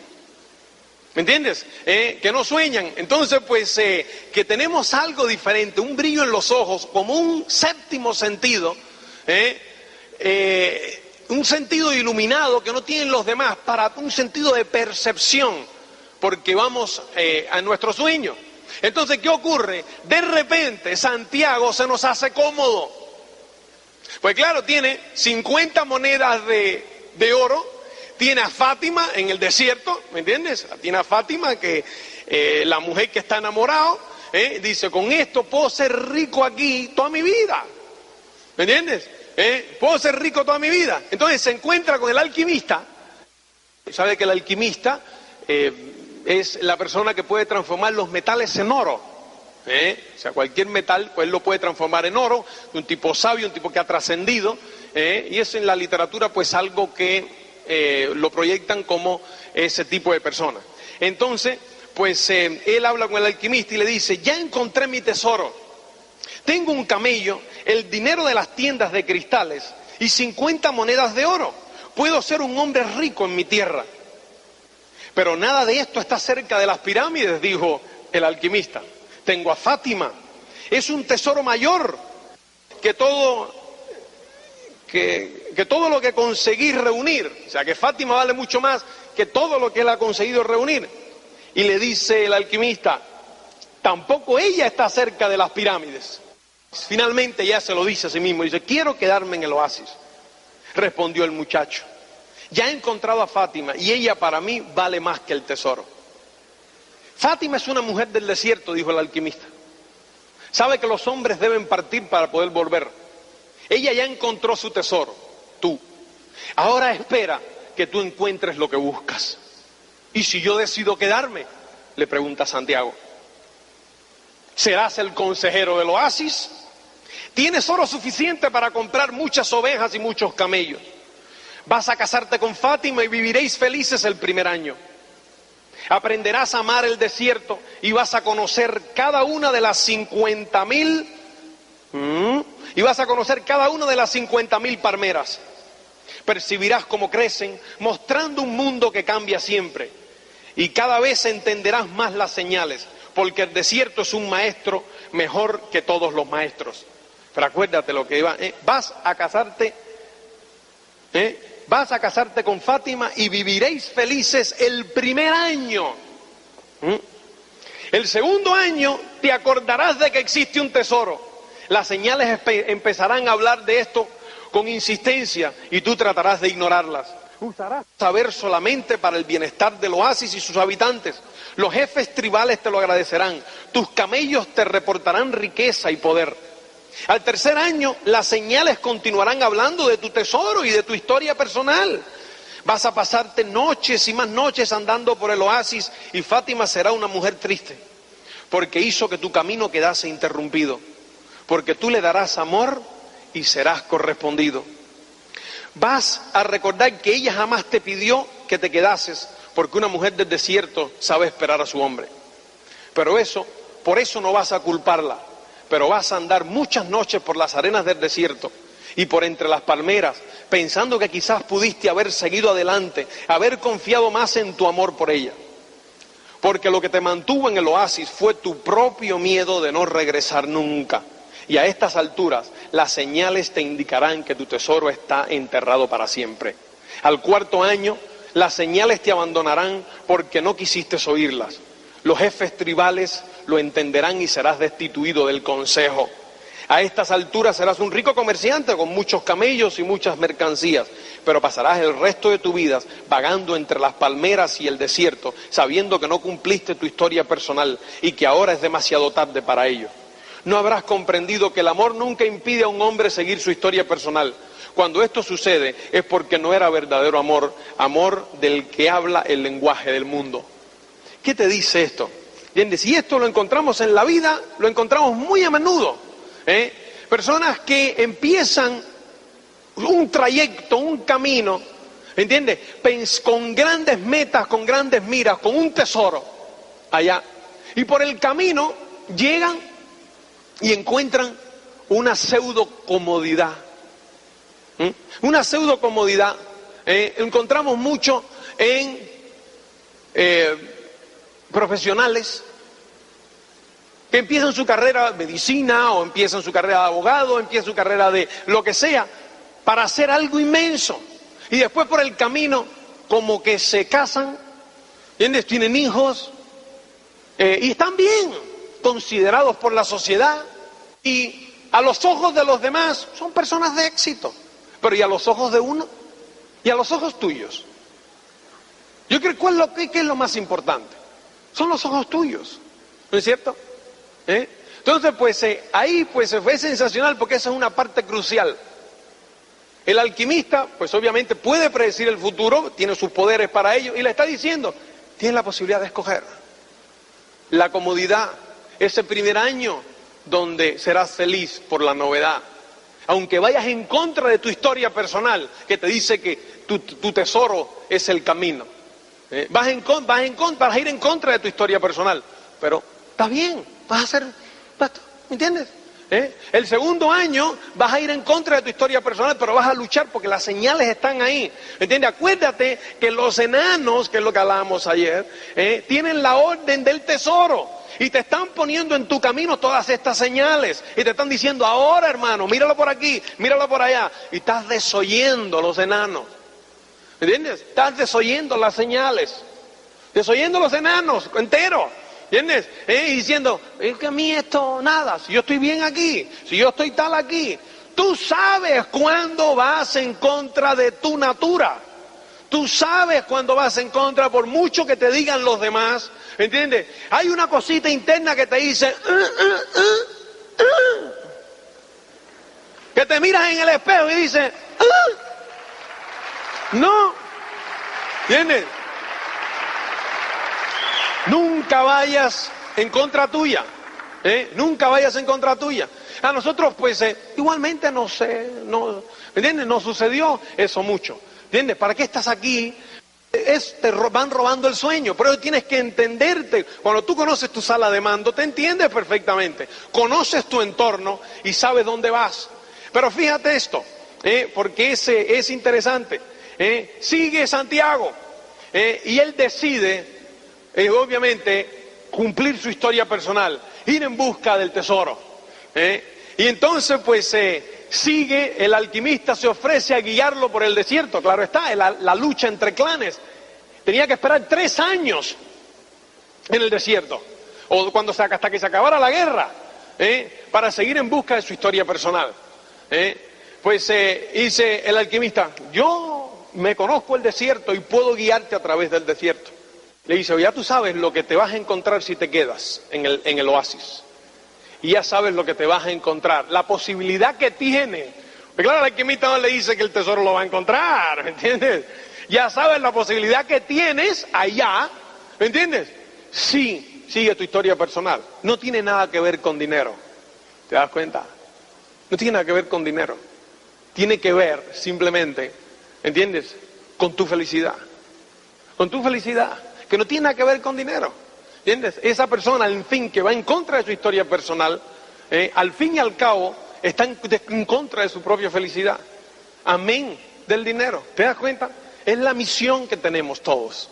¿Me entiendes? Que no sueñan. Entonces, pues, que tenemos algo diferente, un brillo en los ojos, como un séptimo sentido, un sentido iluminado que no tienen los demás, para un sentido de percepción, porque vamos a nuestro sueño. Entonces, ¿qué ocurre? De repente, Santiago se nos hace cómodo. Pues claro, tiene 50 monedas de oro, tiene a Fátima en el desierto, ¿me entiendes? Tiene a Fátima, que la mujer que está enamorado, dice, con esto puedo ser rico aquí toda mi vida, ¿me entiendes? Puedo ser rico toda mi vida. Entonces se encuentra con el alquimista, sabe que el alquimista es la persona que puede transformar los metales en oro. O sea, cualquier metal, pues él lo puede transformar en oro, un tipo sabio, un tipo que ha trascendido, y es en la literatura pues algo que lo proyectan como ese tipo de persona. Entonces, pues él habla con el alquimista y le dice: ya encontré mi tesoro, tengo un camello, el dinero de las tiendas de cristales y 50 monedas de oro, puedo ser un hombre rico en mi tierra. Pero nada de esto está cerca de las pirámides, dijo el alquimista. Tengo a Fátima, es un tesoro mayor que todo lo que conseguí reunir. O sea, que Fátima vale mucho más que todo lo que él ha conseguido reunir. Y le dice el alquimista: tampoco ella está cerca de las pirámides. Finalmente ya se lo dice a sí mismo, dice: quiero quedarme en el oasis. Respondió el muchacho: ya he encontrado a Fátima y ella para mí vale más que el tesoro. Fátima es una mujer del desierto, dijo el alquimista. Sabe que los hombres deben partir para poder volver. Ella ya encontró su tesoro, tú. Ahora espera que tú encuentres lo que buscas. ¿Y si yo decido quedarme?, le pregunta Santiago. ¿Serás el consejero del oasis? Tienes oro suficiente para comprar muchas ovejas y muchos camellos. Vas a casarte con Fátima y viviréis felices el primer año. Aprenderás a amar el desierto y vas a conocer cada una de las 50.000 palmeras. Percibirás cómo crecen, mostrando un mundo que cambia siempre. Y cada vez entenderás más las señales, porque el desierto es un maestro mejor que todos los maestros. Pero acuérdate lo que iba, vas a casarte con Fátima y viviréis felices el primer año. El segundo año te acordarás de que existe un tesoro. Las señales empezarán a hablar de esto con insistencia y tú tratarás de ignorarlas. Usarás saber solamente para el bienestar del oasis y sus habitantes. Los jefes tribales te lo agradecerán. Tus camellos te reportarán riqueza y poder. Al tercer año, las señales continuarán hablando de tu tesoro y de tu historia personal. Vas a pasarte noches y más noches andando por el oasis y Fátima será una mujer triste, porque hizo que tu camino quedase interrumpido, porque tú le darás amor y serás correspondido. Vas a recordar que ella jamás te pidió que te quedases, porque una mujer del desierto sabe esperar a su hombre. Pero por eso no vas a culparla. Pero vas a andar muchas noches por las arenas del desierto y por entre las palmeras, pensando que quizás pudiste haber seguido adelante, haber confiado más en tu amor por ella. Porque lo que te mantuvo en el oasis fue tu propio miedo de no regresar nunca. Y a estas alturas, las señales te indicarán que tu tesoro está enterrado para siempre. Al cuarto año, las señales te abandonarán porque no quisiste oírlas. Los jefes tribales lo entenderán y serás destituido del consejo. A estas alturas serás un rico comerciante con muchos camellos y muchas mercancías, pero pasarás el resto de tu vida vagando entre las palmeras y el desierto, sabiendo que no cumpliste tu historia personal y que ahora es demasiado tarde para ello. No habrás comprendido que el amor nunca impide a un hombre seguir su historia personal. Cuando esto sucede es porque no era verdadero amor, amor del que habla el lenguaje del mundo. ¿Qué te dice esto? ¿Entiendes? Y esto lo encontramos en la vida, lo encontramos muy a menudo. Personas que empiezan un trayecto, un camino, ¿entiendes? Con grandes metas, con grandes miras, con un tesoro allá. Y por el camino llegan y encuentran una pseudo comodidad. Una pseudo comodidad. Encontramos mucho en profesionales que empiezan su carrera de medicina o empiezan su carrera de abogado, empiezan su carrera de lo que sea, para hacer algo inmenso. Y después por el camino como que se casan, ¿entiendes? Tienen hijos y están bien considerados por la sociedad y a los ojos de los demás son personas de éxito. Pero ¿y a los ojos de uno? ¿Y a los ojos tuyos? Yo creo que ¿qué es lo más importante? Son los ojos tuyos, ¿no es cierto? Entonces, pues ahí pues fue sensacional porque esa es una parte crucial. El alquimista, pues obviamente puede predecir el futuro, tiene sus poderes para ello y le está diciendo, tienes la posibilidad de escoger la comodidad, ese primer año donde serás feliz por la novedad. Aunque vayas en contra de tu historia personal, que te dice que tu tesoro es el camino. Vas a ir en contra de tu historia personal, pero está bien, ¿me entiendes? El segundo año vas a ir en contra de tu historia personal, pero vas a luchar porque las señales están ahí. ¿Me entiendes? Acuérdate que los enanos, que es lo que hablábamos ayer, tienen la orden del tesoro y te están poniendo en tu camino todas estas señales y te están diciendo, ahora hermano, míralo por aquí, míralo por allá, y estás desoyendo los enanos. ¿Me entiendes? Estás desoyendo las señales, desoyendo los enanos enteros. ¿Entiendes? Y diciendo, es que a mí esto nada, si yo estoy bien aquí, si yo estoy tal aquí. Tú sabes cuándo vas en contra de tu natura. Tú sabes cuándo vas en contra por mucho que te digan los demás. ¿Entiendes? Hay una cosita interna que te dice, que te miras en el espejo y dices, no. ¿Entiendes? Nunca vayas en contra tuya, nunca vayas en contra tuya. A nosotros pues igualmente ¿me entiendes? Nos sucedió eso mucho, ¿entiendes? ¿Para qué estás aquí? Te van robando el sueño, pero tienes que entenderte. Cuando tú conoces tu sala de mando, te entiendes perfectamente, conoces tu entorno y sabes dónde vas. Pero fíjate esto, porque es interesante. Sigue Santiago y él decide obviamente cumplir su historia personal, ir en busca del tesoro. Y entonces pues sigue, el alquimista se ofrece a guiarlo por el desierto. Claro está, la lucha entre clanes. Tenía que esperar 3 años en el desierto, o hasta que se acabara la guerra, para seguir en busca de su historia personal. Pues dice el alquimista, yo me conozco el desierto y puedo guiarte a través del desierto. Le dice, ya tú sabes lo que te vas a encontrar si te quedas en el oasis. Y ya sabes lo que te vas a encontrar, la posibilidad que tiene. Porque claro, el alquimista no le dice que el tesoro lo va a encontrar, ¿me entiendes? Ya sabes la posibilidad que tienes allá, ¿me entiendes? Sí, sigue tu historia personal. No tiene nada que ver con dinero. ¿Te das cuenta? No tiene nada que ver con dinero. Tiene que ver simplemente, ¿entiendes? Con tu felicidad. Con tu felicidad. Que no tiene nada que ver con dinero, ¿entiendes? Esa persona, en fin, que va en contra de su historia personal, al fin y al cabo, está en contra de su propia felicidad. Amén del dinero. ¿Te das cuenta? Es la misión que tenemos todos.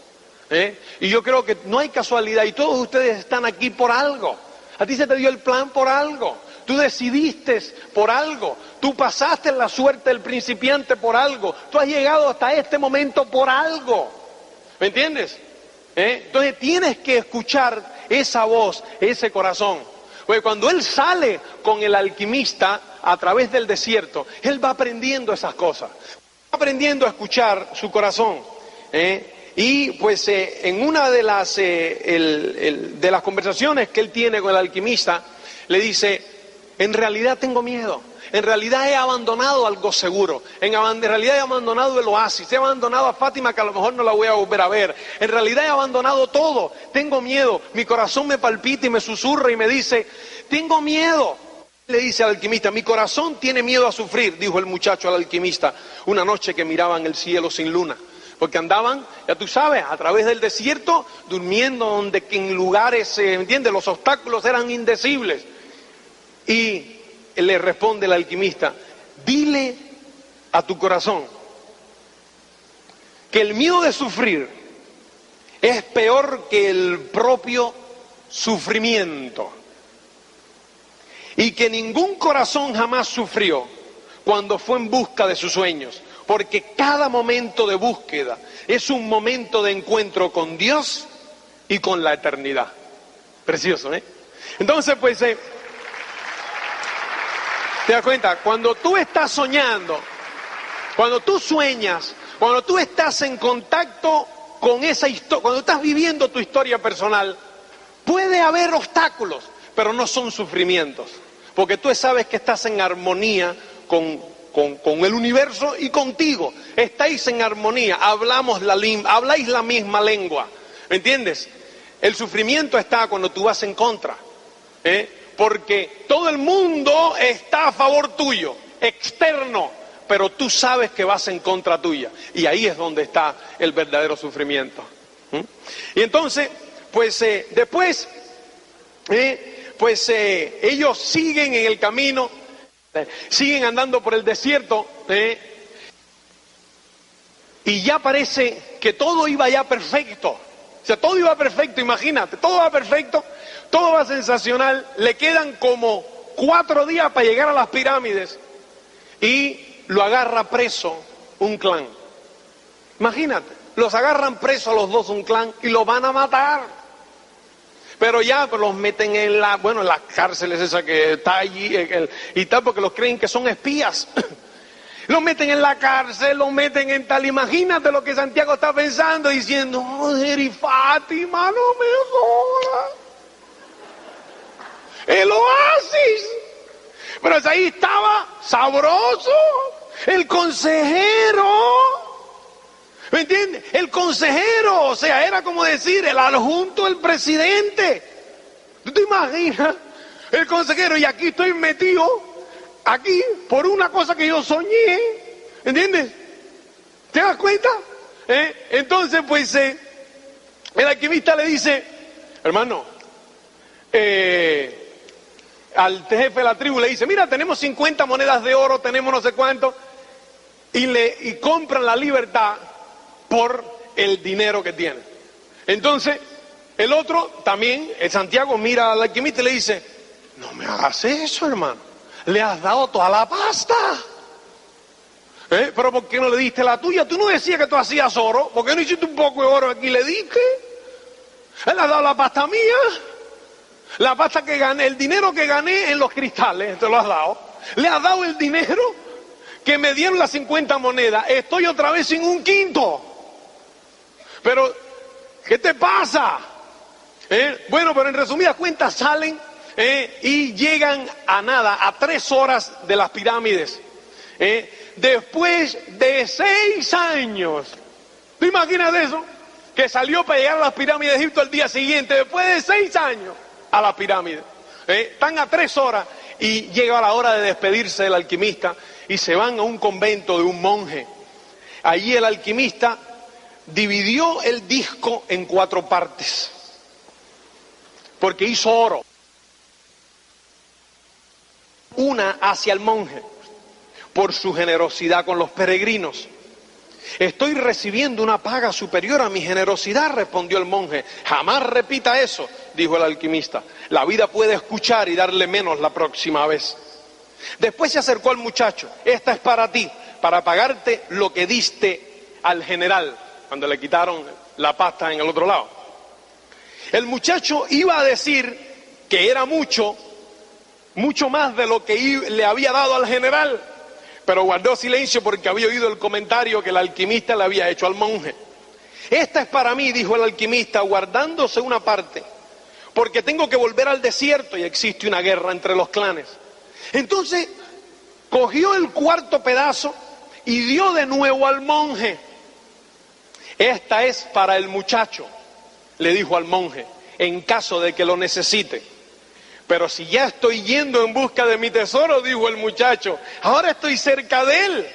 Y yo creo que no hay casualidad, y todos ustedes están aquí por algo. A ti se te dio el plan por algo. Tú decidiste por algo. Tú pasaste la suerte del principiante por algo. Tú has llegado hasta este momento por algo. ¿Me entiendes? Entonces tienes que escuchar esa voz, ese corazón. Porque cuando él sale con el alquimista a través del desierto, él va aprendiendo esas cosas, va aprendiendo a escuchar su corazón. Y pues en una de las conversaciones que él tiene con el alquimista, le dice, en realidad tengo miedo. En realidad he abandonado algo seguro. En realidad he abandonado el oasis. He abandonado a Fátima, que a lo mejor no la voy a volver a ver. En realidad he abandonado todo. Tengo miedo. Mi corazón me palpita y me susurra y me dice, tengo miedo. Le dice al alquimista, mi corazón tiene miedo a sufrir, dijo el muchacho al alquimista, una noche que miraban el cielo sin luna. Porque andaban, ya tú sabes, a través del desierto, durmiendo en lugares, ¿entiendes? Los obstáculos eran indecibles. Y le responde el alquimista, dile a tu corazón que el miedo de sufrir es peor que el propio sufrimiento y que ningún corazón jamás sufrió cuando fue en busca de sus sueños, porque cada momento de búsqueda es un momento de encuentro con Dios y con la eternidad. Precioso, ¿eh? Entonces, pues, ¿te das cuenta? Cuando tú estás soñando, cuando tú sueñas, cuando tú estás en contacto con esa historia, cuando estás viviendo tu historia personal, puede haber obstáculos, pero no son sufrimientos, porque tú sabes que estás en armonía con el universo y contigo. Estáis en armonía, habláis la misma lengua, ¿Me entiendes? El sufrimiento está cuando tú vas en contra, porque todo el mundo está a favor tuyo, externo, pero tú sabes que vas en contra tuya, y ahí es donde está el verdadero sufrimiento. Y entonces, pues después, ellos siguen en el camino, siguen andando por el desierto, y ya parece que todo iba ya perfecto. O sea, todo iba perfecto, imagínate, todo va perfecto, todo va sensacional. Le quedan como 4 días para llegar a las pirámides y lo agarra preso un clan. Imagínate, los agarran presos a los dos un clan y los van a matar. Pero ya pues, los meten en las cárceles esa que está allí y tal, porque los creen que son espías. Los meten en la cárcel, los meten en tal. Imagínate lo que Santiago está pensando, diciendo, joder, y Fátima, no me jodas. El oasis. Pero ahí estaba sabroso, el consejero. ¿Me entiendes? El consejero, o sea, era como decir, el adjunto del presidente. ¿Tú te imaginas? El consejero, y aquí estoy metido. Aquí, por una cosa que yo soñé, ¿entiendes? ¿Te das cuenta? Entonces, pues, el alquimista le dice, hermano, al jefe de la tribu le dice, mira, tenemos 50 monedas de oro, tenemos no sé cuánto, y compran la libertad por el dinero que tienen. Entonces, el otro también, el Santiago, mira al alquimista y le dice, no me hagas eso, hermano. Le has dado toda la pasta. Pero ¿por qué no le diste la tuya? Tú no decías que tú hacías oro. ¿Por qué no hiciste un poco de oro aquí y le diste? Él le ha dado la pasta mía. La pasta que gané, el dinero que gané en los cristales, te lo has dado. Le has dado el dinero que me dieron las 50 monedas. Estoy otra vez sin un quinto. Pero, ¿qué te pasa? Bueno, pero en resumidas cuentas salen y llegan a nada, a 3 horas de las pirámides. Después de 6 años. ¿Te imaginas eso? Que salió para llegar a las pirámides de Egipto al día siguiente, después de 6 años, a la pirámide. Están a 3 horas y llega la hora de despedirse del alquimista y se van a un convento de un monje. Allí el alquimista dividió el disco en 4 partes, porque hizo oro. Una hacia el monje, por su generosidad con los peregrinos. Estoy recibiendo una paga superior a mi generosidad, respondió el monje. Jamás repita eso, dijo el alquimista. La vida puede escuchar y darle menos la próxima vez. Después se acercó al muchacho. Esta es para ti, para pagarte lo que diste al general, cuando le quitaron la pasta en el otro lado. El muchacho iba a decir que era mucho más de lo que le había dado al general, pero guardó silencio porque había oído el comentario que el alquimista le había hecho al monje. Esta es para mí, dijo el alquimista, guardándose una parte, porque tengo que volver al desierto y existe una guerra entre los clanes. Entonces cogió el 4.º pedazo y dio de nuevo al monje. Esta es para el muchacho, le dijo al monje, en caso de que lo necesite. Pero si ya estoy yendo en busca de mi tesoro, dijo el muchacho, ahora estoy cerca de él.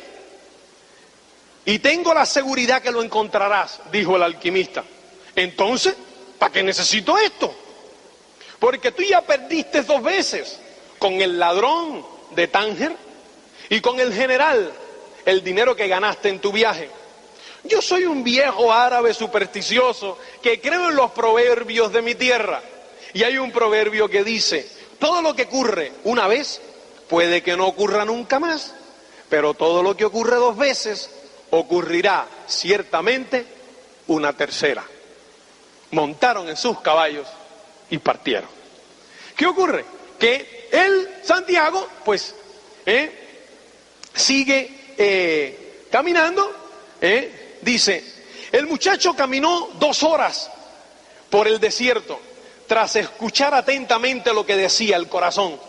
Y tengo la seguridad que lo encontrarás, dijo el alquimista. Entonces, ¿para qué necesito esto? Porque tú ya perdiste 2 veces, con el ladrón de Tánger y con el general, el dinero que ganaste en tu viaje. Yo soy un viejo árabe supersticioso que creo en los proverbios de mi tierra. Y hay un proverbio que dice, todo lo que ocurre una vez puede que no ocurra nunca más, pero todo lo que ocurre 2 veces ocurrirá ciertamente una tercera. Montaron en sus caballos y partieron. ¿Qué ocurre? Que él, Santiago, pues, sigue caminando, dice, el muchacho caminó 2 horas por el desierto, tras escuchar atentamente lo que decía el corazón.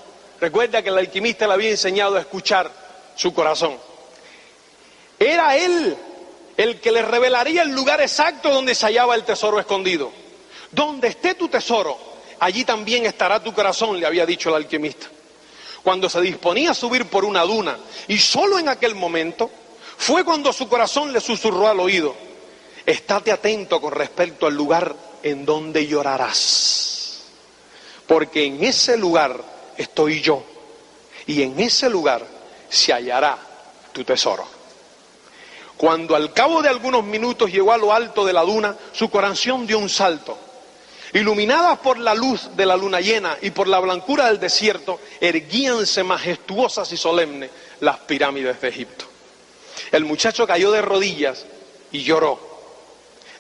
Recuerda que el alquimista le había enseñado a escuchar su corazón. Era él el que le revelaría el lugar exacto donde se hallaba el tesoro escondido. Donde esté tu tesoro, allí también estará tu corazón, le había dicho el alquimista. Cuando se disponía a subir por una duna, y solo en aquel momento, fue cuando su corazón le susurró al oído: estate atento con respecto al lugar en donde llorarás, porque en ese lugar estoy yo, y en ese lugar se hallará tu tesoro. Cuando al cabo de algunos minutos llegó a lo alto de la duna, su corazón dio un salto. Iluminadas por la luz de la luna llena y por la blancura del desierto, erguíanse majestuosas y solemnes las pirámides de Egipto. El muchacho cayó de rodillas y lloró.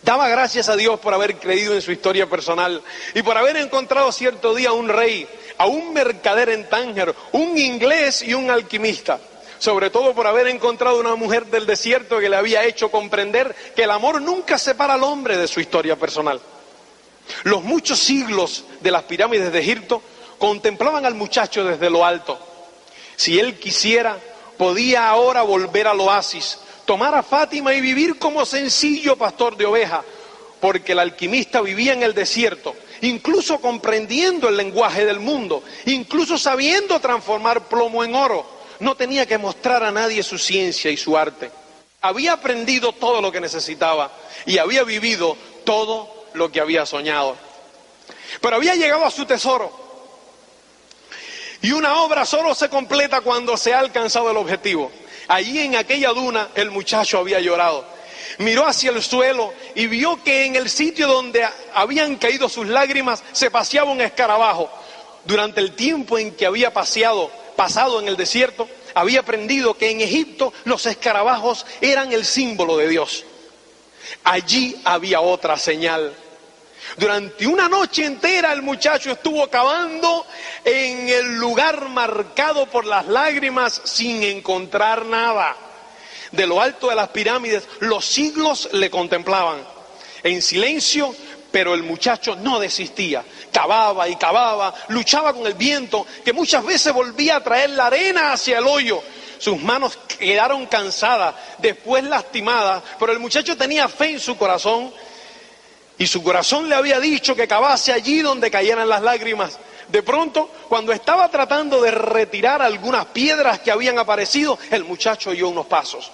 Daba gracias a Dios por haber creído en su historia personal y por haber encontrado cierto día a un rey, a un mercader en Tánger, un inglés y un alquimista. Sobre todo por haber encontrado una mujer del desierto que le había hecho comprender que el amor nunca separa al hombre de su historia personal. Los muchos siglos de las pirámides de Egipto contemplaban al muchacho desde lo alto. Si él quisiera, podía ahora volver al oasis, tomar a Fátima y vivir como sencillo pastor de ovejas, porque el alquimista vivía en el desierto, incluso comprendiendo el lenguaje del mundo, incluso sabiendo transformar plomo en oro. No tenía que mostrar a nadie su ciencia y su arte. Había aprendido todo lo que necesitaba y había vivido todo lo que había soñado. Pero había llegado a su tesoro. Y una obra solo se completa cuando se ha alcanzado el objetivo. Allí en aquella duna el muchacho había llorado. Miró hacia el suelo y vio que en el sitio donde habían caído sus lágrimas se paseaba un escarabajo. Durante el tiempo en que había pasado en el desierto, había aprendido que en Egipto los escarabajos eran el símbolo de Dios. Allí había otra señal. Durante una noche entera el muchacho estuvo cavando en el lugar marcado por las lágrimas sin encontrar nada. De lo alto de las pirámides los siglos le contemplaban en silencio, pero el muchacho no desistía. Cavaba y cavaba, luchaba con el viento, que muchas veces volvía a traer la arena hacia el hoyo. Sus manos quedaron cansadas, después lastimadas, pero el muchacho tenía fe en su corazón, y su corazón le había dicho que cavase allí donde cayeran las lágrimas. De pronto, cuando estaba tratando de retirar algunas piedras que habían aparecido, el muchacho oyó unos pasos.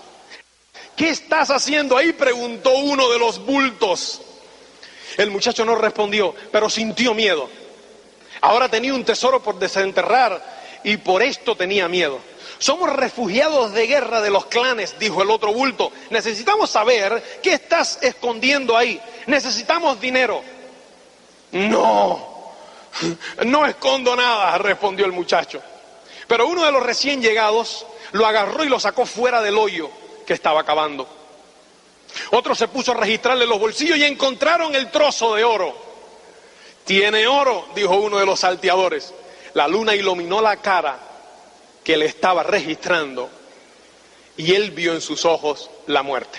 ¿Qué estás haciendo ahí?, preguntó uno de los bultos. El muchacho no respondió, pero sintió miedo. Ahora tenía un tesoro por desenterrar y por esto tenía miedo. Somos refugiados de guerra de los clanes, dijo el otro bulto. Necesitamos saber qué estás escondiendo ahí. Necesitamos dinero. No escondo nada, respondió el muchacho. Pero uno de los recién llegados lo agarró y lo sacó fuera del hoyo que estaba cavando. Otro se puso a registrarle los bolsillos y encontraron el trozo de oro. Tiene oro, dijo uno de los salteadores. La luna iluminó la cara que le estaba registrando y él vio en sus ojos la muerte.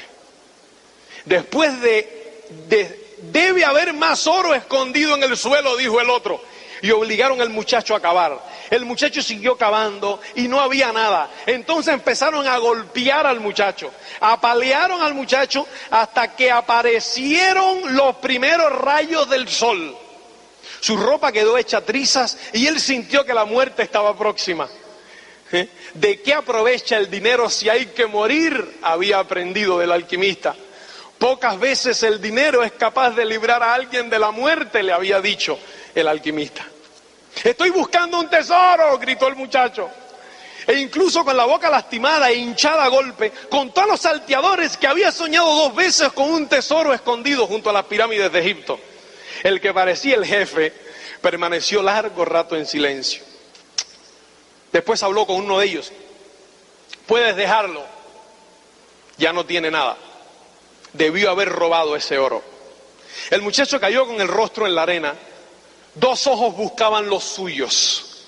Después debe haber más oro escondido en el suelo, dijo el otro, y obligaron al muchacho a cavar. El muchacho siguió cavando y no había nada. Entonces empezaron a golpear al muchacho, apalearon al muchacho hasta que aparecieron los primeros rayos del sol. Su ropa quedó hecha trizas y él sintió que la muerte estaba próxima. ¿De qué aprovecha el dinero si hay que morir?, había aprendido del alquimista. Pocas veces el dinero es capaz de librar a alguien de la muerte, le había dicho el alquimista. Estoy buscando un tesoro, gritó el muchacho. E incluso con la boca lastimada e hinchada a golpe, contó a los salteadores que había soñado 2 veces con un tesoro escondido junto a las pirámides de Egipto. El que parecía el jefe permaneció largo rato en silencio. Después habló con uno de ellos. Puedes dejarlo, ya no tiene nada. Debió haber robado ese oro. El muchacho cayó con el rostro en la arena. 2 ojos buscaban los suyos.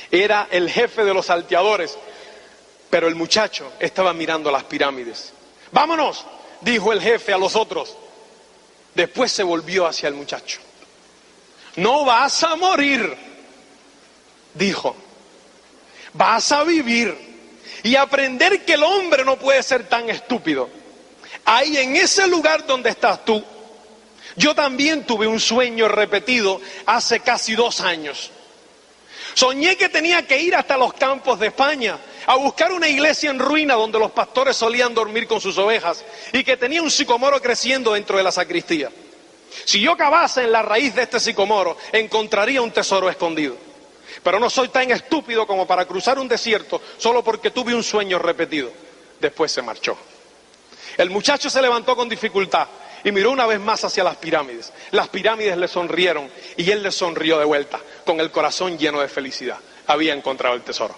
Era el jefe de los salteadores, pero el muchacho estaba mirando las pirámides. ¡Vámonos!, dijo el jefe a los otros. Después se volvió hacia el muchacho. No vas a morir, dijo. Vas a vivir y aprender que el hombre no puede ser tan estúpido. Ahí en ese lugar donde estás tú, yo también tuve un sueño repetido hace casi 2 años. Soñé que tenía que ir hasta los campos de España a buscar una iglesia en ruina donde los pastores solían dormir con sus ovejas y que tenía un sicomoro creciendo dentro de la sacristía. Si yo cavase en la raíz de este sicomoro, encontraría un tesoro escondido. Pero no soy tan estúpido como para cruzar un desierto solo porque tuve un sueño repetido. Después se marchó. El muchacho se levantó con dificultad y miró una vez más hacia las pirámides. Las pirámides le sonrieron y él le sonrió de vuelta, con el corazón lleno de felicidad. Había encontrado el tesoro.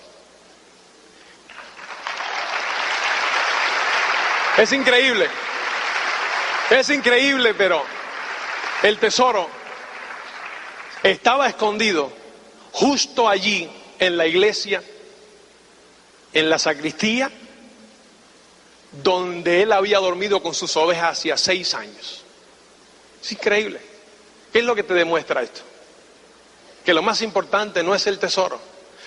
Es increíble, pero el tesoro estaba escondido justo allí en la iglesia, en la sacristía, donde él había dormido con sus ovejas hacía 6 años. Es increíble. ¿Qué es lo que te demuestra esto? Que lo más importante no es el tesoro.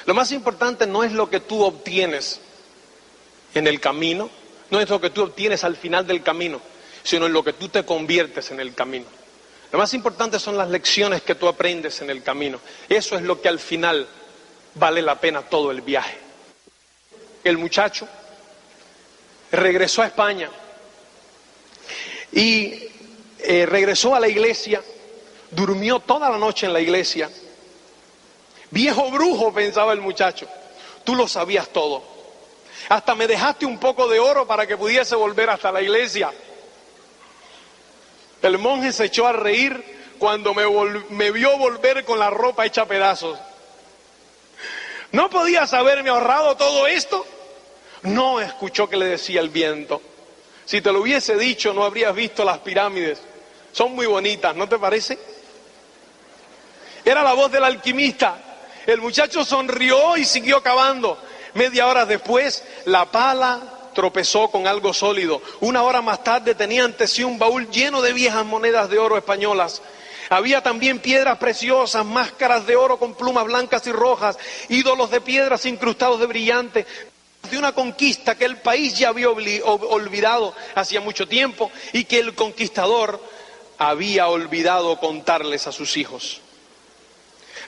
Lo más importante no es lo que tú obtienes en el camino, no es lo que tú obtienes al final del camino, sino en lo que tú te conviertes en el camino. Lo más importante son las lecciones que tú aprendes en el camino. Eso es lo que al final vale la pena todo el viaje. El muchacho regresó a España y regresó a la iglesia, durmió toda la noche en la iglesia. Viejo brujo, pensaba el muchacho, tú lo sabías todo. Hasta me dejaste un poco de oro para que pudiese volver hasta la iglesia. El monje se echó a reír cuando me vio volver con la ropa hecha a pedazos. ¿No podías haberme ahorrado todo esto? No, escuchó que le decía el viento. Si te lo hubiese dicho, no habrías visto las pirámides. Son muy bonitas, ¿no te parece? Era la voz del alquimista. El muchacho sonrió y siguió cavando. Media hora después, la pala tropezó con algo sólido. 1 hora más tarde tenía ante sí un baúl lleno de viejas monedas de oro españolas. Había también piedras preciosas, máscaras de oro con plumas blancas y rojas, ídolos de piedras incrustados de brillante, de una conquista que el país ya había olvidado hacía mucho tiempo y que el conquistador había olvidado contarles a sus hijos.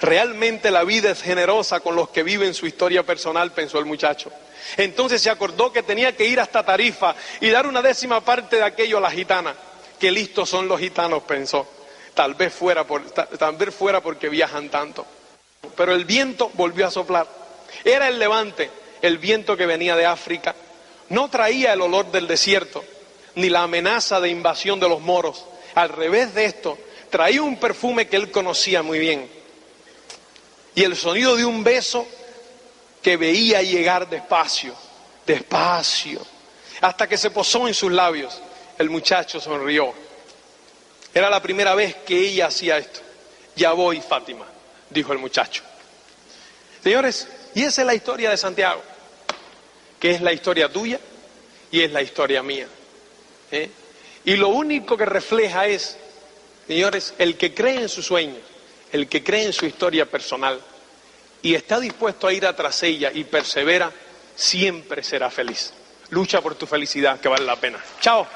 Realmente la vida es generosa con los que viven su historia personal, pensó el muchacho. Entonces se acordó que tenía que ir hasta Tarifa y dar una 10ª parte de aquello a la gitana. Qué listos son los gitanos, pensó. Tal vez fuera porque viajan tanto. Pero el viento volvió a soplar. Era el levante, el viento que venía de África. No traía el olor del desierto, ni la amenaza de invasión de los moros. Al revés de esto, traía un perfume que él conocía muy bien. Y el sonido de un beso que veía llegar despacio, despacio, hasta que se posó en sus labios. El muchacho sonrió. Era la primera vez que ella hacía esto. Ya voy, Fátima, dijo el muchacho. Señores, y esa es la historia de Santiago, que es la historia tuya y es la historia mía. Y lo único que refleja es, señores, el que cree en sus sueños, el que cree en su historia personal y está dispuesto a ir tras ella y persevera, siempre será feliz. Lucha por tu felicidad, que vale la pena. Chao.